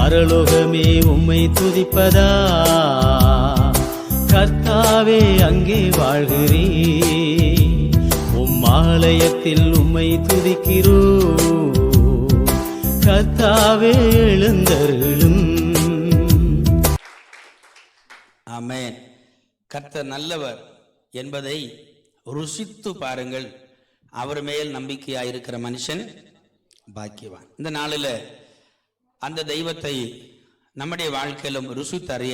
பரலோகமே உம்மை துதிப்பதா, கர்த்தாவே அங்கே வாழ்கிறே, உம் ஆலயத்தில் உம்மை துதிக்கிறோ, கர்த்தாவே எழுந்தருளும். ஆமென். கர்த்தர் நல்லவர் என்பதை ருசித்து பாருங்கள். அவர் மேல் நம்பிக்கையாயிருக்கிற மனுஷன் பாக்கியவான். இந்த நாளில் அந்த தெய்வத்தை நம்முடைய வாழ்க்கையிலும் ருசித்தறிய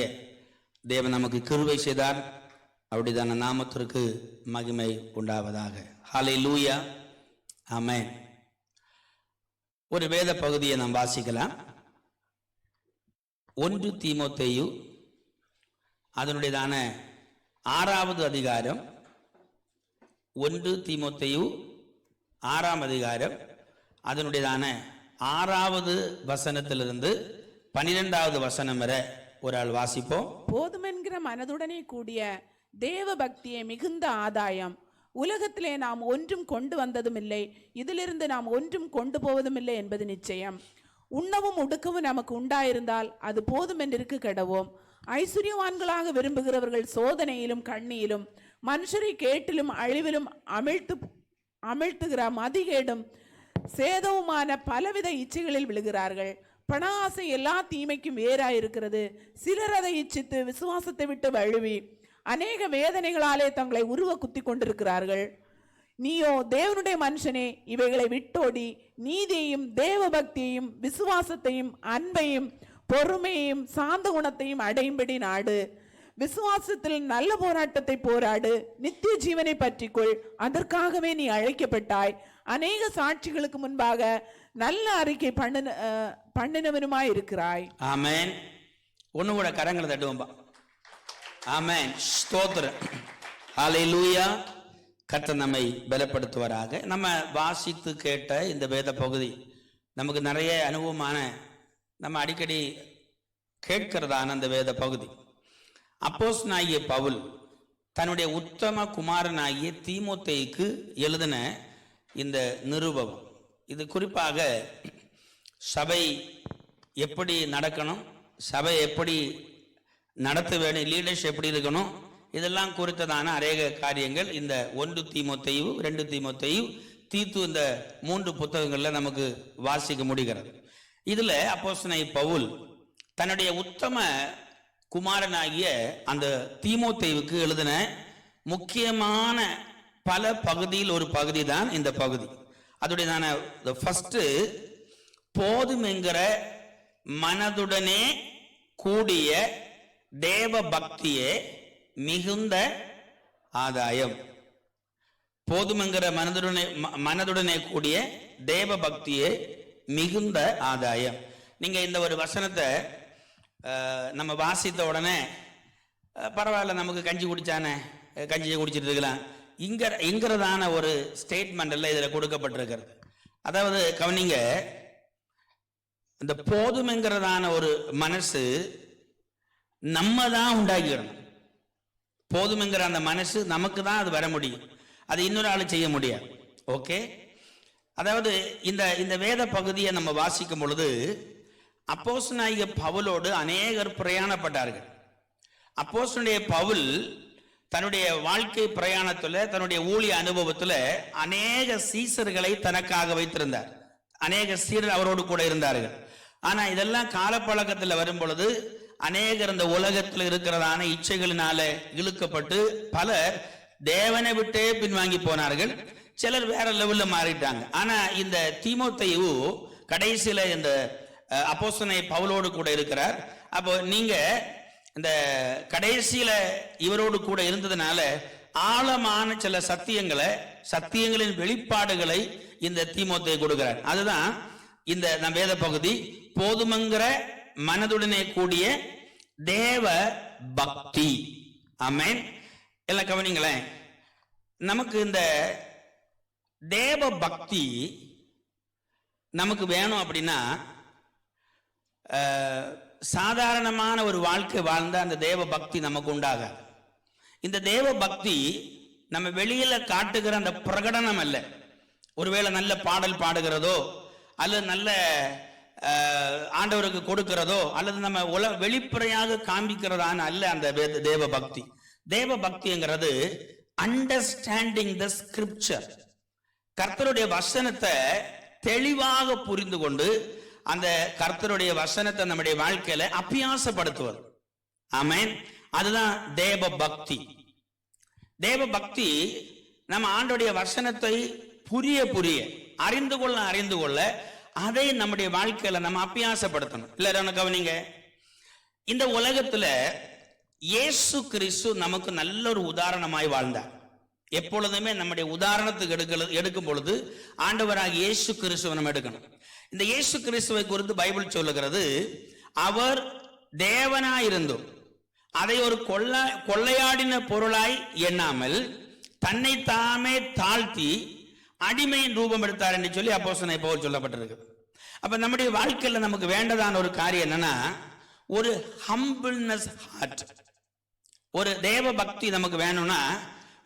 தேவன் நமக்கு கிருபை செய்தார். அப்படிதான நாமத்திற்கு மகிமை உண்டாவதாக. ஹல்லேலூயா. ஆமென். ஒரு வேத பகுதியை நாம் வாசிக்கலாம். 1 தீமோத்தேயு அதனுடையதான 6வது அதிகாரம். 1 தீமோத்தேயு 6ஆம் அதிகாரம் அதனுடையதான 6வது வசனத்திலிருந்து 12வது வசனம் வரை ஒரு ஆள் வாசிப்போம். போதுமென்கிற மனதுடனே கூடிய தேவ பக்தியை மிகுந்த ஆதாயம். உலகத்திலே நாம் ஒன்றும் கொண்டு வந்ததும் இல்லை, இதிலிருந்து நாம் ஒன்றும் கொண்டு போவதும் இல்லை என்பது நிச்சயம். உண்ணவும் உடுக்கவும் நமக்கு உண்டாயிருந்தால் அது போதும் என்றிருக்கு கெடவோம். ஐஸ்வர்யவான்களாக விரும்புகிறவர்கள் சோதனையிலும் கண்ணியிலும் மனுஷரை கேட்டிலும் அழிவிலும் அமிழ்த்துகிற மதிகேடும் சேதவுமான பலவித இச்சைகளில் விழுகிறார்கள். பண ஆசை எல்லா தீமைக்கும் வேறாயிருக்கிறது. சிலர் அதை இச்சித்து விசுவாசத்தை விட்டு வழுவி அநேக வேதனைகளாலே தங்களை உருவ குத்தி கொண்டிருக்கிறார்கள். நீயோ தேவனுடைய மனுஷனே, இவைகளை விட்டோடி நீதியையும் தேவ பக்தியையும் விசுவாசத்தையும் அன்பையும் பொறுமையையும் சாந்த குணத்தையும் அடையும்படி நாடு. விசுவாசத்தில் நல்ல போராட்டத்தை போராடு. நித்திய ஜீவனை பற்றிக்கொள். அதற்காகவே நீ அழைக்கப்பட்டாய். அநேக சாட்சிகளுக்கு முன்பாக நல்ல அறிக்கை பண்ணினவனுமாய் இருக்கிறாய். ஆமென். ஒண்ணு கூட கரங்களை தட்டுவோம்பா. ஆமென். ஸ்தோத்திரம். ஹல்லேலூயா. கர்த்தர் நம்மை பலப்படுத்துவாராக. நம்ம வாசித்து கேட்ட இந்த வேத பகுதி நமக்கு நிறைய அனுபவமான, நம்ம அடிக்கடி கேட்கிறதான அந்த வேத பகுதி. அப்போஸ்தலனாகிய பவுல் தன்னுடைய உத்தம குமாரனாகிய தீமோத்தேயுக்கு எழுதின இந்த நிருபம். இது குறிப்பாக சபை எப்படி நடக்கணும், சபை எப்படி நடத்த வேணும், லீடர்ஸ் எப்படி இருக்கணும், இதெல்லாம் குறித்ததான அநேக காரியங்கள் இந்த 1 தீமோத்தேயு, 2 தீமோத்தேயு, தீத்து, இந்த 3 புத்தகங்கள்ல நமக்கு வாசிக்க முடிகிறது. இதுல அப்போஸ்தலனாகிய பவுல் தன்னுடைய உத்தம குமாரனாகிய அந்த தீமோத்தேயுவுக்கு எழுதின முக்கியமான பல பகுதியில் ஒரு பகுதி தான் இந்த பகுதி. அதோடைய ஃபர்ஸ்ட், போதும் என்கிற மனதுடனே கூடிய தேவ பக்தியே மிகுந்த ஆதாயம். போதும் என்கிற மனதுடனே கூடிய தேவ பக்தியே மிகுந்த ஆதாயம். நீங்க இந்த ஒரு வசனத்தை நம்ம வாசித்த உடனே பரவாயில்ல, நமக்கு கஞ்சி குடிச்சானே, கஞ்சியை குடிச்சிட்டு இருக்கலாம் இங்கிறதான ஒரு ஸ்டேட்மெண்ட் இதுல கொடுக்கப்பட்டிருக்கிறது. அதாவது கவனிங்க, இந்த போதும்ங்கிறதான ஒரு மனசு நம்ம தான் உண்டாக்கிடணும். போதும்ங்கிற அந்த மனசு நமக்கு தான் அது வர முடியும், அது இன்னொரு ஆள் செய்ய முடியாது. ஓகே. அதாவது இந்த வேத பகுதியை நம்ம வாசிக்கும் பொழுது அப்போஸ்தலனாகிய பவுலோடு அநேகர் பிரயாணப்பட்டார்கள். அப்போஸ்தலனாகிய பவுல் தன்னுடைய வாழ்க்கை பிரயாணத்துல, தன்னுடைய ஊழிய அனுபவத்துல அநேக சீசர்களை தனக்காக வைத்திருந்தார். அநேக சீடர் அவரோடு கூட இருந்தார்கள். ஆனா இதெல்லாம் காலப்பழக்கத்துல வரும் பொழுது அநேகர் இந்த உலகத்தில் இருக்கிறதான இச்சைகளினால இழுக்கப்பட்டு பலர் தேவனை விட்டே பின்வாங்கி போனார்கள். சிலர் வேற லெவல்ல மாறிட்டாங்க. ஆனா இந்த தீமோத்தேயு கடைசியில இந்த அப்போஸ்தலனாகிய பவுலோடு கூட இருக்கிறார். அப்போ நீங்க இந்த கடைசியில இவரோடு கூட இருந்ததுனால ஆழமான சில சத்தியங்களின் வெளிப்பாடுகளை இந்த தீமோத்தேயு கொடுக்கிறார். அதுதான் இந்த நம் வேத பகுதி, போதுமங்கிற மனதுடனே கூடிய தேவ பக்தி. ஆமென். எல்லாம் கவனிங்களேன். நமக்கு இந்த தேவ பக்தி நமக்கு வேணும் அப்படின்னா சாதாரணமான ஒரு வாழ்க்கை வாழ்ந்த அந்த தேவ பக்தி நமக்கு உண்டாகாது. இந்த தேவ பக்தி நம்ம வெளியில காட்டுகிற அந்த பிரகடனம் அல்ல. ஒருவேளை நல்ல பாடல் பாடுகிறதோ அல்லது நல்ல ஆண்டவருக்கு கொடுக்கிறதோ அல்லது நம்ம வெளிப்படையாக காண்பிக்கிறதான அல்ல அந்த தேவ பக்தி. தேவ பக்திங்கிறது அண்டர்ஸ்டாண்டிங் த ஸ்கிரிப்சர், கர்த்தருடைய வசனத்தை தெளிவாக புரிந்து கொண்டு அந்த கர்த்தருடைய வசனத்தை நம்முடைய வாழ்க்கையில அபியாசப்படுத்துவது. ஆமென். அதுதான் தேவ பக்தி. தேவ பக்தி நம்ம ஆண்டோடைய வசனத்தை புரிய அறிந்து கொள்ள அதை நம்முடைய வாழ்க்கையில நம்ம அபியாசப்படுத்தணும். இல்ல கவனிங்க, இந்த உலகத்துல இயேசு கிறிஸ்து நமக்கு நல்ல ஒரு உதாரணமாய் வாழ்ந்தார். எப்பொழுதுமே நம்முடைய உதாரணத்துக்கு எடுக்கும் பொழுது ஆண்டவராக இயேசு கிறிஸ்துவை நம்ம எடுக்கணும். இந்த இயேசு கிறிஸ்துவை குறித்து பைபிள் சொல்லுகிறது, அவர் தேவனாயிருந்தும் அதை ஒரு கொள்ளையாடின பொருளாய் எண்ணாமல் தன்னை தாமே தாழ்த்தி அடிமையின் ரூபம் எடுத்தார் என்று சொல்லி அப்போஸ்தலனாகிய பவுல் சொல்லப்பட்டிருக்கு. அப்ப நம்முடைய வாழ்க்கையில நமக்கு வேண்டதான ஒரு காரியம் என்னன்னா, ஒரு ஹம்பிள்னஸ் ஹார்ட். ஒரு தேவ பக்தி நமக்கு வேணும்னா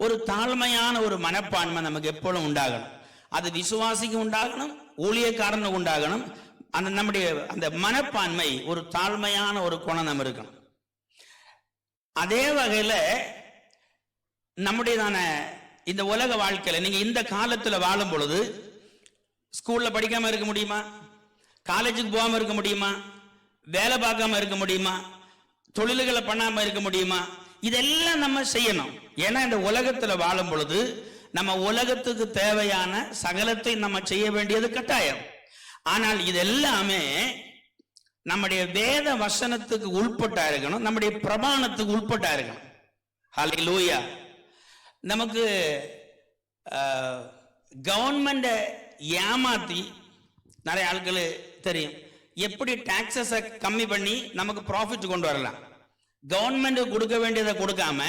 ஒரு தாழ்மையான ஒரு மனப்பான்மை நமக்கு எப்பொழுதும் உண்டாகணும். அது விசுவாசிக்கு உண்டாகணும், ஊழியக்காரனுக்கு உண்டாகணும். அந்த நம்முடைய அந்த மனப்பான்மை ஒரு தாழ்மையான ஒரு குணம் நம்ம இருக்கணும். அதே வகையில நம்முடையதான இந்த உலக வாழ்க்கையில நீங்க இந்த காலத்துல வாழும் பொழுது ஸ்கூல்ல படிக்காம இருக்க முடியுமா? காலேஜுக்கு போகாம இருக்க முடியுமா? வேலை பார்க்காம இருக்க முடியுமா? தொழில்களை பண்ணாம இருக்க முடியுமா? இதெல்லாம் நம்ம செய்யணும். ஏன்னா இந்த உலகத்துல வாழும் பொழுது நம்ம உலகத்துக்கு தேவையான சகலத்தை நம்ம செய்ய வேண்டியது கட்டாயம். ஆனால் இதெல்லாமே நம்முடைய வேத வசனத்துக்கு உட்பட்டா இருக்கணும், நம்முடைய பிரமாணத்துக்கு உட்பட்டா இருக்கணும். ஹல்லேலூயா. நமக்கு கவர்மெண்ட ஏமாத்தி நிறைய ஆட்கள் தெரியும் எப்படி டாக்ஸஸை கம்மி பண்ணி நமக்கு ப்ராஃபிட் கொண்டு வரலாம். கவர்மெண்ட் கொடுக்க வேண்டியதை கொடுக்காம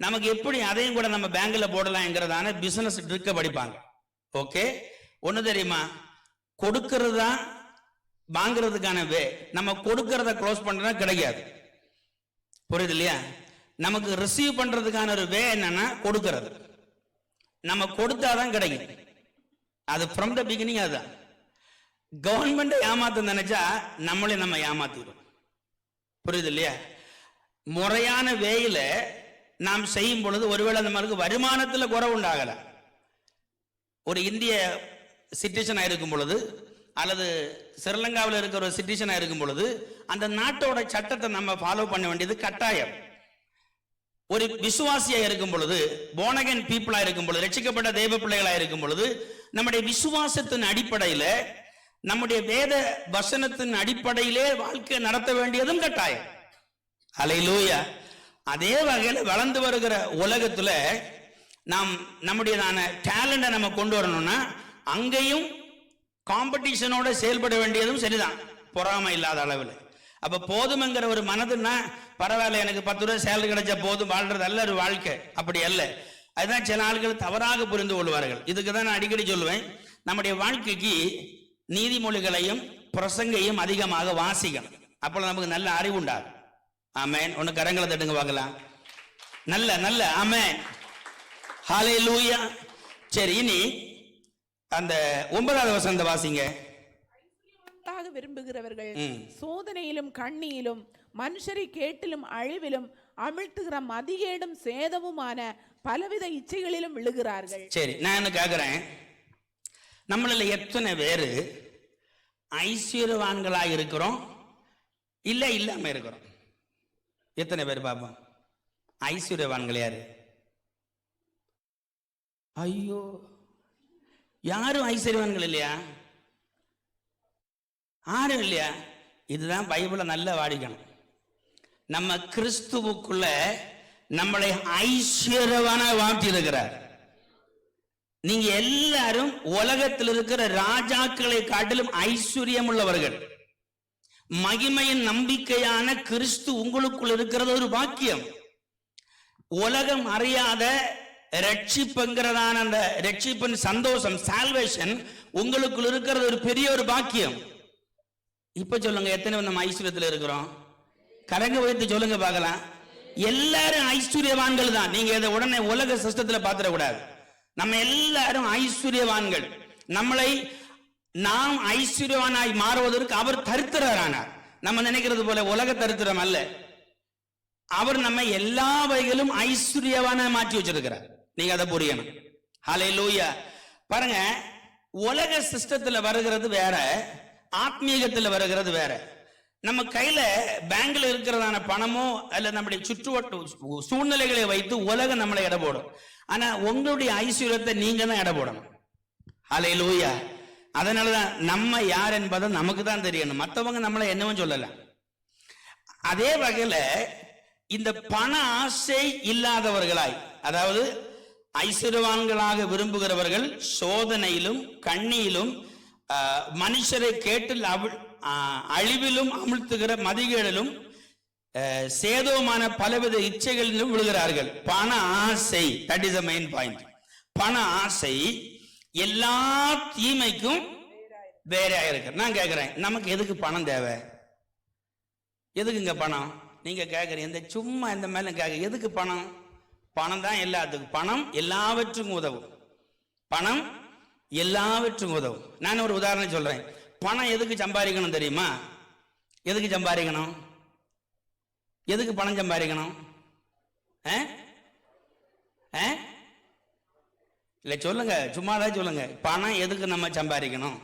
நமக்கு எப்படி அதையும் கூட நம்ம பேங்க்ல போடலாம்ங்கிறதான பிசினஸ் ட்ரிக்க படிப்பாங்க. ஓகே, ஒண்ணு தெரியுமா, கொடுக்கறதா வாங்குறதுக்கான வே. நம்ம கொடுக்கறத க்ளோஸ் பண்றதா கிடைக்காது. புரியுது இல்லையா? நமக்கு ரிசீவ் பண்றதுக்கான ஒரு வே என்னன்னா கொடுக்கறது. நம்ம கொடுத்தாதான் கிடைக்கும். அது ஃப்ரம் த பிகினிங். அதுதான் கவர்மெண்ட் ஏமாத்த நினைச்சா நம்மளே நம்ம ஏமாத்திடும். புரியுது இல்லையா? முறையான வேயில நாம் செய்யும் பொழுது ஒருவேளை நம்மளுக்கு வருமானத்துல குறைவு உண்டாகல. ஒரு இந்திய சிட்டிசனா இருக்கும் பொழுது அல்லது ஸ்ரீலங்காவில் இருக்கிற ஒரு சிட்டிசனா இருக்கும் பொழுது அந்த நாட்டோட சட்டத்தை நம்ம ஃபாலோ பண்ண வேண்டியது கட்டாயம். ஒரு விசுவாசியா இருக்கும் பொழுது, போனகன் பீப்புளா இருக்கும் பொழுது, ரட்சிக்கப்பட்ட தேவ பிள்ளைகளா இருக்கும் பொழுது நம்முடைய விசுவாசத்தின் அடிப்படையில நம்முடைய வேத வசனத்தின் அடிப்படையிலே வாழ்க்கை நடத்த வேண்டியதும் கட்டாயம். ஹல்லேலூயா. அதே வகையில் வளர்ந்து வருகிற உலகத்துல நாம் நம்முடையதான டேலண்ட நம்ம கொண்டு வரணும்னா அங்கேயும் காம்படிஷனோட செயல்பட வேண்டியதும் சரிதான், பொறாமை இல்லாத அளவில். அப்ப போதும்ங்கிற ஒரு மனதுன்னா பரவாயில்ல, எனக்கு 10 ரூபாய் சேலரி கிடைச்சா போதும் வாழ்றது அல்ல ஒரு வாழ்க்கை. அப்படி அல்ல. அதுதான் சில ஆட்கள் தவறாக புரிந்து கொள்வார்கள். இதுக்கு தான் நான் அடிக்கடி சொல்லுவேன், நம்முடைய வாழ்க்கைக்கு நீதிமொழிகளையும் பிரசங்கையும் அதிகமாக வாசிக்கணும். அப்போ நமக்கு நல்ல அறிவு உண்டாகும். ஆமென். ஒன்னு கரங்களை தட்டுங்க பார்க்கலாம். நல்ல நல்ல ஆமென். ஹல்லேலூயா. சரி, இனி அந்த 9வது வசனத்தை வாசிங்க. விரும்புகிறவர்கள் சோதனையிலும் கண்ணியிலும் மனுஷரை கேட்டிலும் அழிவிலும் அமிழ்த்துகிற மதிகேடும் சேதமுமான பலவித இச்சைகளிலும் விழுகிறார்கள். சரி, நான் என்ன கேக்குறேன், நம்மள எத்தனை பேரு ஐஸ்வர்யவான்களாக இருக்கிறோம், இல்ல இல்லாம இருக்கிறோம்? எத்தனை பேர் பாப்போம்? ஐஸ்வர்யவான்கள் யாரு? ஐயோ, யாரும் ஐஸ்வர்யவான்கள் இல்லையா? யாரும் இல்லையா? இதுதான் பைபிளை நல்லா வாடிக்கணும். நம்ம கிறிஸ்துவுக்குள்ள நம்மளை ஐஸ்வர்யவான வாழ்த்தி இருக்கிறார். நீங்க எல்லாரும் உலகத்தில் இருக்கிற ராஜாக்களை காட்டிலும் ஐஸ்வர்யம் உள்ளவர்கள். மகிமையின் நம்பிக்கையான கிறிஸ்து உங்களுக்குள் இருக்கிறது ஒரு பாக்கியம். உலகம் அறியாத ரட்சிப்புங்கிறதான அந்த ரட்சிப்பின் சந்தோஷம், சால்வேஷன் உங்களுக்குள் இருக்கிறது ஒரு பெரிய ஒரு பாக்கியம். இப்ப சொல்லுங்க, எத்தனை நம்ம ஐஸ்வர்யத்தில் இருக்கிறோம்? கரங்க வைத்து சொல்லுங்க பார்க்கலாம். எல்லாரும் ஐஸ்வர்யவான்கள் தான். நீங்க இதை உடனே உலக சிஸ்டத்துல பாத்திர கூடாது. நம்ம எல்லாரும் ஐஸ்வர்யவான்கள். நம்மளை நாம் ஐஸ்வர்யவானாய் மாறுவதற்கு அவர் தரித்திரரானார். நம்ம நினைக்கிறது போல உலக தரித்திரம் அல்ல. அவர் நம்ம எல்லா வகையிலும் ஐஸ்வர்யவான மாற்றி வச்சிருக்கிறார். நீங்க அதை புரியணும். ஹல்லேலூயா. பாருங்க, உலக சிஸ்டத்துல வருகிறது வேற, ஆத்மீகத்துல வருகிறது வேற. நம்ம கையில பேங்க்ல இருக்கிறதான பணமோ அல்ல நம்முடைய சுற்றுவட்ட சூழ்நிலைகளை வைத்து உலகம் நம்மளை எடை போடும். ஆனா உங்களுடைய ஐஸ்வர்யத்தை நீங்க தான் எடை போடணும். ஹல்லேலூயா. அதனாலதான் நம்ம யார் என்பதை நமக்கு தான் தெரியணும். மற்றவங்க நம்மளை என்னவும் சொல்லலாம். அதே வகையில இந்த பண ஆசை இல்லாதவர்களாய், அதாவது ஐஸ்வர்யவான்களாக விரும்புகிறவர்கள் சோதனையிலும் கண்ணியிலும் மனுஷரை கேட்டு அழிவிலும் அமிழ்த்துகிற மதிகேடிலும் சேதமான பலவித இச்சைகளிலும் விழுகிறார்கள். பண ஆசை, that is the main point. பண ஆசை எல்லா தீமைக்கும் வேறையா இருக்கு. நான் கேட்கிறேன், நமக்கு எதுக்கு பணம் தேவை? எதுக்குங்க பணம்? நீங்க கேட்கறீங்க, இந்த சும்மா இந்த மேல கேட்க எதுக்கு பணம்? பணம் தான் எல்லாத்துக்கும். பணம் எல்லாவற்றுக்கும் உதவும். பணம் எல்லாவற்றுக்கும் உதவும். நான் ஒரு உதாரணம் சொல்றேன். பணம் எதுக்கு சம்பாதிக்கணும் தெரியுமா? எதுக்கு சம்பாதிக்கணும்? எதுக்கு பணம் சம்பாதிக்கணும்? இல்ல சொல்லுங்க, சும்மாதான் சொல்லுங்க. பணம் எதுக்கு நம்ம சம்பாதிக்கணும்?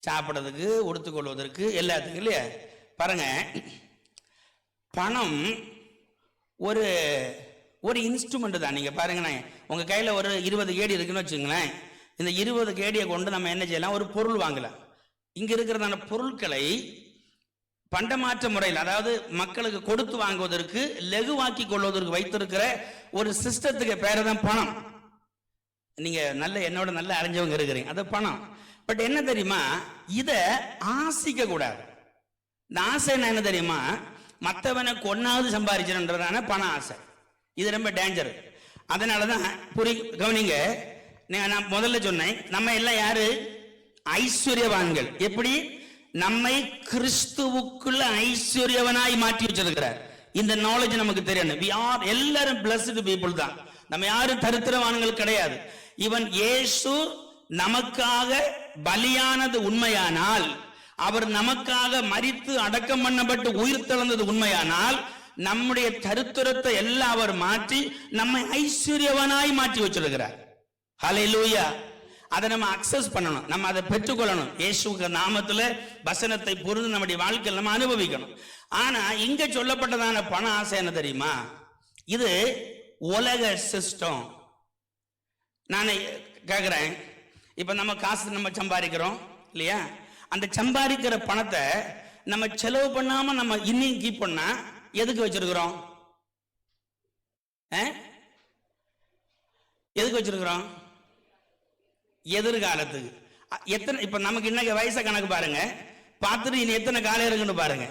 சாப்பிடுறதுக்கு, உடுத்துக்கொள்வதற்கு, எல்லாத்துக்கும் இல்லையா? பாருங்க, பணம் ஒரு ஒரு இன்ஸ்ட்ருமெண்ட் தான். நீங்க பாருங்களேன், உங்க கையில ஒரு 20 கேடி இருக்குன்னு வச்சுங்களேன். இந்த 20 கேடியை கொண்டு நம்ம என்ன செய்யலாம்? ஒரு பொருள் வாங்கலாம். இங்க இருக்கிறதான பொருட்களை பண்டமாற்ற முறையில், அதாவது மக்களுக்கு கொடுத்து வாங்குவதற்கு, லகுவாக்கி கொள்வதற்கு வைத்திருக்கிற ஒரு சிஸ்டத்துக்கு பேரு தான் பணம். நீங்க என்னோட நல்ல அறிஞ்சவங்க இருக்கிறீங்க, அது பணம். பட் என்ன தெரியுமா, இத ஆசிக்க கூடாது. இந்த ஆசை என்ன தெரியுமா? மற்றவனை கொன்னாவது சம்பாதிச்சிருன்றதான பண ஆசை. இது ரொம்ப டேஞ்சர். அதனாலதான் கவனிங்க, நான் முதல்ல சொன்னேன், நம்ம எல்லாம் யாரு? ஐஸ்வர்யவான்கள். எப்படி? நம்மை கிறிஸ்துவுக்குள்ள ஐஸ்வர்யவனாய் மாற்றி வச்சிருக்கிறார். இந்த நாலேஜ் நமக்கு தெரியணும். we are எல்லாரும் blessed people தான். நம்ம யாரும் தரித்திரவான்கள் கிடையாது. இவன் இயேசு நமக்காக பலியானது உண்மையானால், அவர் நமக்காக மரித்து அடக்கம் பண்ணப்பட்டு உயிர் தெழுந்தது உண்மையானால், நம்முடைய தரித்திரத்தை எல்லாம் அவர் மாற்றி நம்மை ஐஸ்வர்யவனாய் மாற்றி வச்சிருக்கிறார். ஹல்லேலூயா. அதை நம்ம அக்சஸ் பண்ணணும், நம்ம அதை பெற்றுக்கொள்ளணும். இயேசுவுக்கு நாமத்துல வசனத்தை புரிந்து நம்முடைய வாழ்க்கையில் நம்ம அனுபவிக்கணும். ஆனா இங்க சொல்லப்பட்டதான பண ஆசை என்ன தெரியுமா? இது உலக சிஸ்டம். நான் கேட்கிறேன், இப்ப நம்ம காசு நம்ம சம்பாதிக்கிறோம் இல்லையா? அந்த சம்பாதிக்கிற பணத்தை நம்ம செலவு பண்ணாம நம்ம இன்னும் கீப் பண்ணா எதுக்கு வச்சிருக்கிறோம்? எதுக்கு வச்சிருக்கிறோம்? எதிர்காலத்துக்கு. எத்தனை இப்ப நமக்கு இன்னைக்கு வயசை கணக்கு பாருங்க, பார்த்துட்டு இனி எத்தனை காலம் இருக்குன்னு பாருங்க.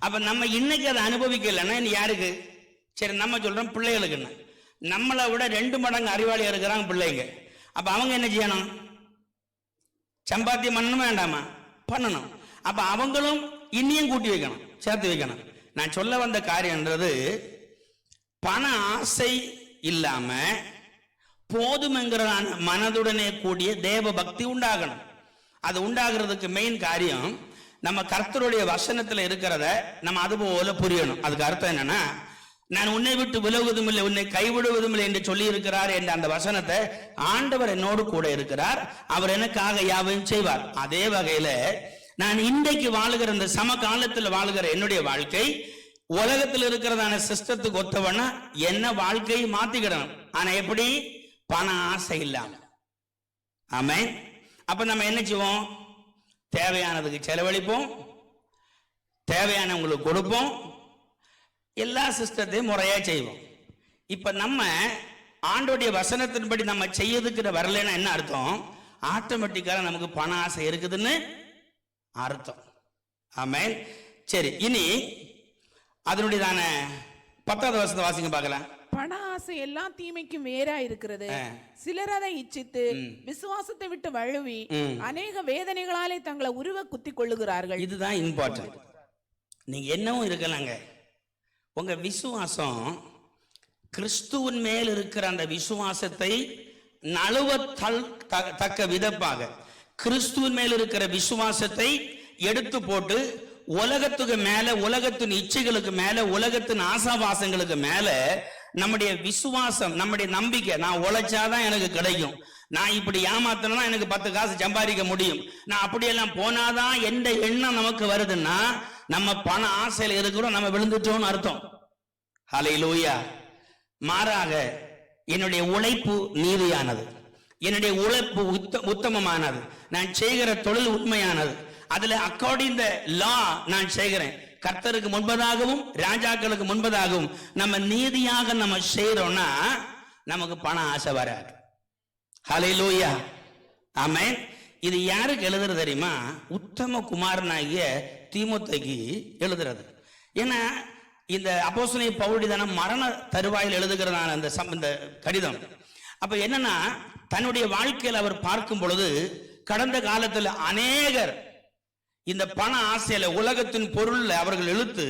அப்ப நம்ம இன்னைக்கு அதை அனுபவிக்கலன்னா இனி யாருக்கு? சரி, நம்ம சொல்றோம் பிள்ளைகளுக்குன்னு. நம்மளை விட 2 மடங்கு அறிவாளியா இருக்கிறாங்க பிள்ளைங்க. அப்ப அவங்க என்ன செய்யணும்? சம்பாத்தியம் பண்ணணுமா வேண்டாமா? பண்ணணும். அப்ப அவங்களும் இன்னியும் கூட்டி வைக்கணும், சேர்த்து வைக்கணும். நான் சொல்ல வந்த காரியம்ன்றது, பண ஆசை இல்லாம போதுமென்கிற மனதுடனே கூடிய தேவ பக்தி உண்டாகணும். அது உண்டாகிறதுக்கு மெயின் காரியம் நம்ம கர்த்தருடைய வசனத்துல இருக்கிறத நம்ம அது போல புரியணும். அதுக்கு அர்த்தம் என்னன்னா, நான் உன்னை விட்டு விலகுவதும் இல்லை, உன்னை கைவிடுவதும் இல்லை என்று சொல்லி இருக்கிறார் என்ற அந்த வசனத்தை, ஆண்டவர் என்னோடு கூட இருக்கிறார், அவர் எனக்காக யாவையும் செய்வார். அதே வகையில நான் இன்றைக்கு வாழுகிற இந்த சமகாலத்தில் வாழுகிற என்னுடைய வாழ்க்கை உலகத்தில் இருக்கிறதான சிஸ்டத்துக்கு ஒத்தவன என்ன வாழ்க்கையை மாத்திக்கிடணும். ஆனா எப்படி? பண ஆசை இல்லாம. ஆமென். அப்ப நம்ம என்ன செய்வோம்? தேவையானதுக்கு செலவழிப்போம், தேவையானவங்களுக்கு கொடுப்போம், எல்லா சிஸ்டத்தையும் முறையா செய்வோம். இப்ப நம்ம ஆண்டோடைய வசனத்தின்படி நம்ம செய்யறதுக்கு வரலன்னா என்ன அர்த்தம்? ஆட்டோமேட்டிக்காக நமக்கு பண ஆசை இருக்குதுன்னு அர்த்தம். ஆமென். சரி, இனி அதனுடையதான 10வது வசனத்தை வாசிங்க பார்க்கலாம். பண ஆசை எல்லா தீமைக்கும் வேறா இருக்கிறது. சிலர் அதை இச்சித்து விசுவாசத்தை விட்டு வழுவி அநேக வேதனைகளாலே தங்களை உருவ குத்தி கொள்ளுகிறார்கள். இதுதான் இம்பார்ட்டன்ட். நீங்க என்னவும் இருக்கலாங்க, உங்க விசுவாசம் கிறிஸ்துவின் மேல் இருக்கிற அந்த விசுவாசத்தை நழுவ தக்க விதமாக, கிறிஸ்துவின் மேல் இருக்கிற விசுவாசத்தை எடுத்து போட்டு உலகத்துக்கு மேல, உலகத்தின் இச்சைகளுக்கு மேல, உலகத்தின் ஆசாபாசங்களுக்கு மேல நம்முடைய விசுவாசம், நம்முடைய நம்பிக்கை, நான் உழைச்சாதான் எனக்கு கிடைக்கும், நான் இப்படி ஏமாத்தனா எனக்கு 10 காசு சம்பாதிக்க முடியும், நான் அப்படியெல்லாம் போனாதான் எந்த எண்ணம் நமக்கு வருதுன்னா நம்ம பண ஆசையில இருக்கிறோம், நம்ம விழுந்துட்டோம்னு அர்த்தம். ஹல்லேலூயா. மாறாக என்னுடைய உழைப்பு நீதியானது, என்னுடைய உழைப்பு உத்தமமானது, நான் செய்கிற தொழில் உண்மையானது, அதுல அக்கார்டிங் த லா நான் செய்கிறேன். கர்த்தருக்கு முன்பதாகவும் ராஜாக்களுக்கு முன்பதாகவும் நம்ம நீதியாக நம்ம செய்யறோம்னா நமக்கு பண ஆசை வராது. ஹல்லேலூயா. ஆமென். இது யாருக்கு எழுதுறது தெரியுமா? உத்தம குமாரனாகிய தீமோத்தேயுக்கு எழுதுறது. ஏன்னா இந்த அப்போஸ்தலனாகிய பவுல் தான மரண தருவாயில் எழுதுகிறதான இந்த கடிதம். அப்ப என்னன்னா, தன்னுடைய வாழ்க்கையில் அவர் பார்க்கும் பொழுது கடந்த காலத்தில் அநேகர் இந்த பண ஆசையில, உலகத்தின் பொருள்ல அவர்கள் இழுத்து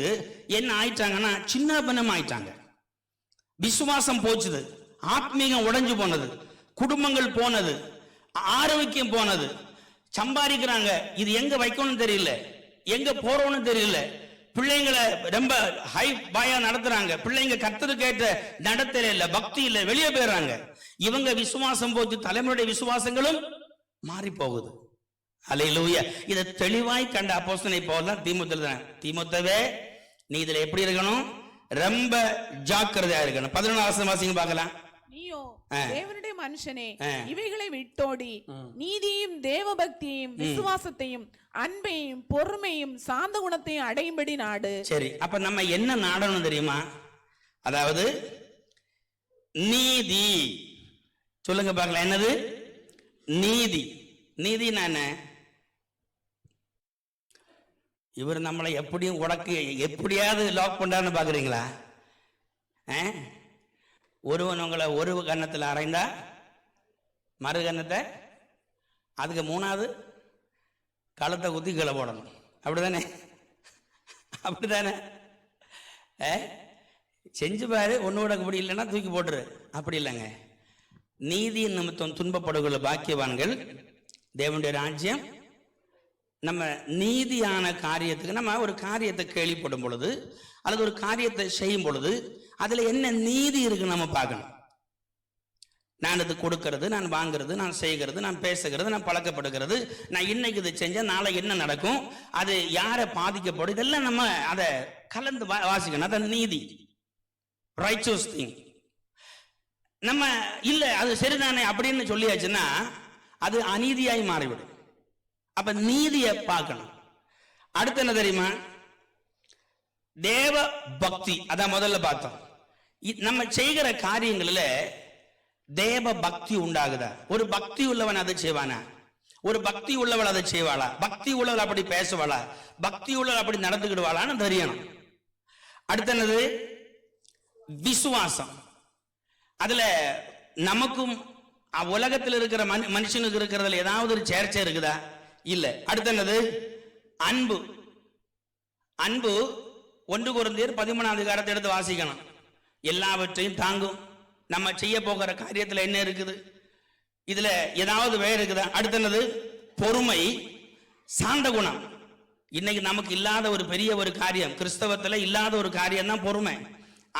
என்ன ஆயிட்டாங்கன்னா சின்ன பின்னம் ஆயிட்டாங்க. விசுவாசம் போச்சுது, ஆத்மீகம் உடைஞ்சு போனது, குடும்பங்கள் போனது, ஆரோக்கியம் போனது, சம்பாதிக்கிறாங்க, இது எங்க வைக்கணும்னு தெரியல, எங்க போறோம்னு தெரியல, பிள்ளைங்களை ரொம்ப ஹை பாயா நடத்துறாங்க, பிள்ளைங்க கர்த்தருக்கு ஏற்ற நடத்தையில இல்ல, பக்தி இல்ல, வெளியே போயிடுறாங்க. இவங்க விசுவாசம் போச்சு, தலைமுறை விசுவாசங்களும் மாறி போகுது. அல்லேலூயா. இதை தெளிவாய் கண்ட அப்போஸ்தலனாகிய பவுல் தான் தீமோத்தேயுவே, நீ இதுல எப்படி இருக்கணும்? ரொம்ப ஜாக்கிரதையா இருக்கணும். 11 வாசிங்க பார்க்கலாம். நீயோ தேவனுடைய மனுஷனே, இவைகளை விட்டோடி நீதியையும் தேவபக்தியையும் விசுவாசத்தையும் அன்பையும் பொறுமையும் சாந்த குணத்தையும் அடையும்படி நாடு. சரி, அப்ப நம்ம என்ன நாடணும் தெரியுமா? அதாவது நீதி. சொல்லுங்க பார்க்கலாம், என்னது நீதி? நீதி என்ன? இவர் நம்மளை எப்படியும் உடக்கு எப்படியாவது லாக் பண்றான்னு பாக்குறீங்களா? ஒருவன் உங்களை ஒரு கன்னத்தில் அறைந்தா மறு கன்னத்தை, அதுக்கு 3வது களத்தை குத்தி கீழே போடணும். அப்படிதானே? அப்படிதானே? செஞ்சு பாரு, ஒன்னோட அப்படி இல்லைன்னா தூக்கி போட்டுரு. அப்படி இல்லைங்க. நீதியின் நிமித்தம் துன்பப்படுகிற பாக்கியவான்கள் தேவனுடைய ராஜ்யம். நம்ம நீதியான காரியத்துக்கு, நம்ம ஒரு காரியத்தை கேள்விப்படும் பொழுது அல்லது ஒரு காரியத்தை செய்யும் பொழுது அதுல என்ன நீதி இருக்கு நம்ம பார்க்கணும். நான் இது கொடுக்கறது, நான் வாங்குறது, நான் செய்கிறது, நான் பேசுகிறது, நான் பழக்கப்படுகிறது, நான் இன்னைக்கு இது செஞ்சா நாளை என்ன நடக்கும், அது யாரை பாதிக்கப்படும், இதெல்லாம் நம்ம அதை கலந்து வாசிக்கணும். அதான் நீதி, ரைச்சஸ் திங். நம்ம இல்ல அது சரிதானே அப்படின்னு சொல்லியாச்சுன்னா அது அநீதியாய் மாறிவிடும். அப்ப நீதியை பார்க்கணும். அடுத்து என்ன தெரியுமா? தேவ பக்தி. அதான் முதல்ல பார்த்தோம். நம்ம செய்கிற காரியங்களில் தேவ பக்தி உண்டாகுதா? ஒரு பக்தி உள்ளவன் அதை செய்வானா? ஒரு பக்தி உள்ளவள் அதை செய்வாளா? பக்தி உள்ளவள் அப்படி பேசுவாளா? பக்தி உள்ளவள் அப்படி நடந்துக்கிடுவாளான்னு தெரியணும். அடுத்து என்னது? விசுவாசம். அதுல நமக்கும் உலகத்தில் இருக்கிற மனுஷனுக்கு இருக்கிறதுல ஏதாவது ஒரு சேர்ச்சை இருக்குதா? இல்ல. அடுத்து என்னது? அன்பு. அன்பு 1 கொரிந்தியர் 13ஆம் அதிகாரத்தை எடுத்து வாசிக்கணும். எல்லாவற்றையும் தாங்கும். நம்ம செய்ய போகிற காரியத்தில் என்ன இருக்குது, இதுல ஏதாவது வேறு இருக்குதா? அடுத்து என்னது? பொறுமை, சாந்த குணம். இன்னைக்கு நமக்கு இல்லாத ஒரு பெரிய ஒரு காரியம், கிறிஸ்தவத்துல இல்லாத ஒரு காரியம் தான் பொறுமை.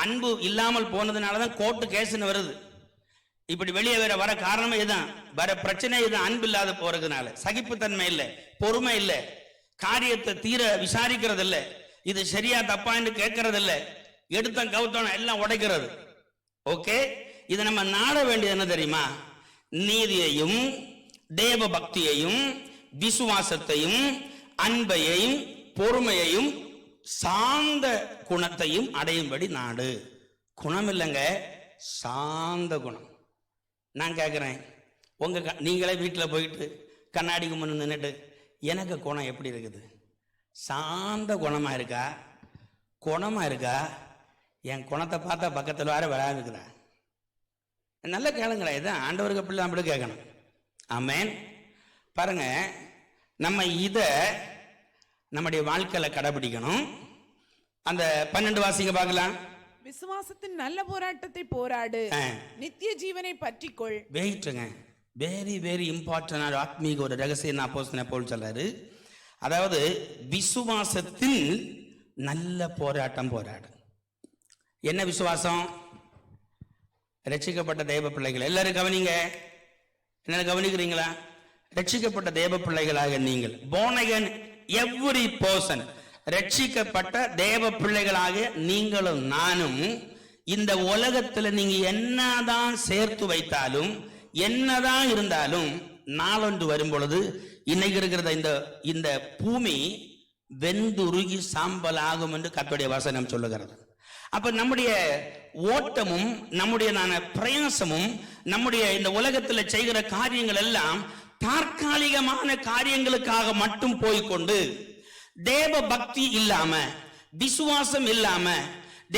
அன்பு இல்லாமல் போனதுனாலதான் கோர்ட்டு கேஸ்ன்னு வருது. இப்படி வெளியே வர காரணமே இதுதான், வர பிரச்சனை இதுதான். அன்பு இல்லாத போறதுனால சகிப்புத்தன்மை இல்லை, பொறுமை இல்லை, காரியத்தை தீர விசாரிக்கிறது இல்லை, இது சரியா தப்பான்னு கேட்கறது இல்லை, எடுத்தம் கவுத்தம் எல்லாம் உடைக்கிறது. ஓகே, இதை நம்ம நாட வேண்டியது என்ன தெரியுமா? நீதியையும் தேவ பக்தியையும் விசுவாசத்தையும் அன்பையையும் பொறுமையையும் சாந்த குணத்தையும் அடையும்படி நாடு. குணம் இல்லைங்க, சாந்த குணம். நான் கேட்குறேன், நீங்களே வீட்டில் போயிட்டு கண்ணாடிக்கு முன்னு நின்றுட்டு எனக்கு குணம் எப்படி இருக்குது? சாந்த குணமாக இருக்கா? குணமாக இருக்கா? என் குணத்தை பார்த்தா பக்கத்தில் வேற விளையாடுக்குதா? நல்ல கேளுங்களேன். இதுதான் ஆண்டவருக்கு பிள்ளை அப்படி கேட்கணும். ஆமேன். பாருங்க, நம்ம இதை நம்முடைய வாழ்க்கையில கடைபிடிக்கணும். அந்த 12 வாசிங்க பார்க்கலாம். விசுவாசத்தின் நல்ல போராட்டத்தை போராடு, நித்திய ஜீவனை பற்றிக்கொள். வெயிட்டுங்க, வெரி வெரி இம்பார்ட்டன்ட் ஆத்மீக ஒரு ரகசியம் அப்போஸ்தலன் பவுல் சொல்றாரு. அதாவது விசுவாசத்தில் நல்ல போராட்டம் போராடு. என்ன விசுவாசம்? ரட்சிக்கப்பட்ட தேவ பிள்ளைகள் எல்லாரும் கவனிங்க. என்ன கவனிக்கிறீங்களா? ரட்சிக்கப்பட்ட தேவ பிள்ளைகளாக நீங்கள், born again every person, ரட்சிக்கப்பட்ட தேவ பிள்ளைகளாக நீங்களும் நானும் இந்த உலகத்துல நீங்க என்னதான் சேர்த்து வைத்தாலும் என்னதான் இருந்தாலும் நாளொன்று வரும் பொழுது இன்னைக்கு இருக்கிறத இந்த பூமி வெந்துருகி சாம்பல் ஆகும் என்று கர்த்தருடைய வசனம் சொல்லுகிறது. அப்ப நம்முடைய ஓட்டமும் நம்முடைய பிரயாசமும் நம்முடைய இந்த உலகத்துல செய்கிற காரியங்கள் எல்லாம் தற்காலிகமான காரியங்களுக்காக மட்டும் போய்கொண்டு தேவ பக்தி இல்லாம விசுவாசம் இல்லாம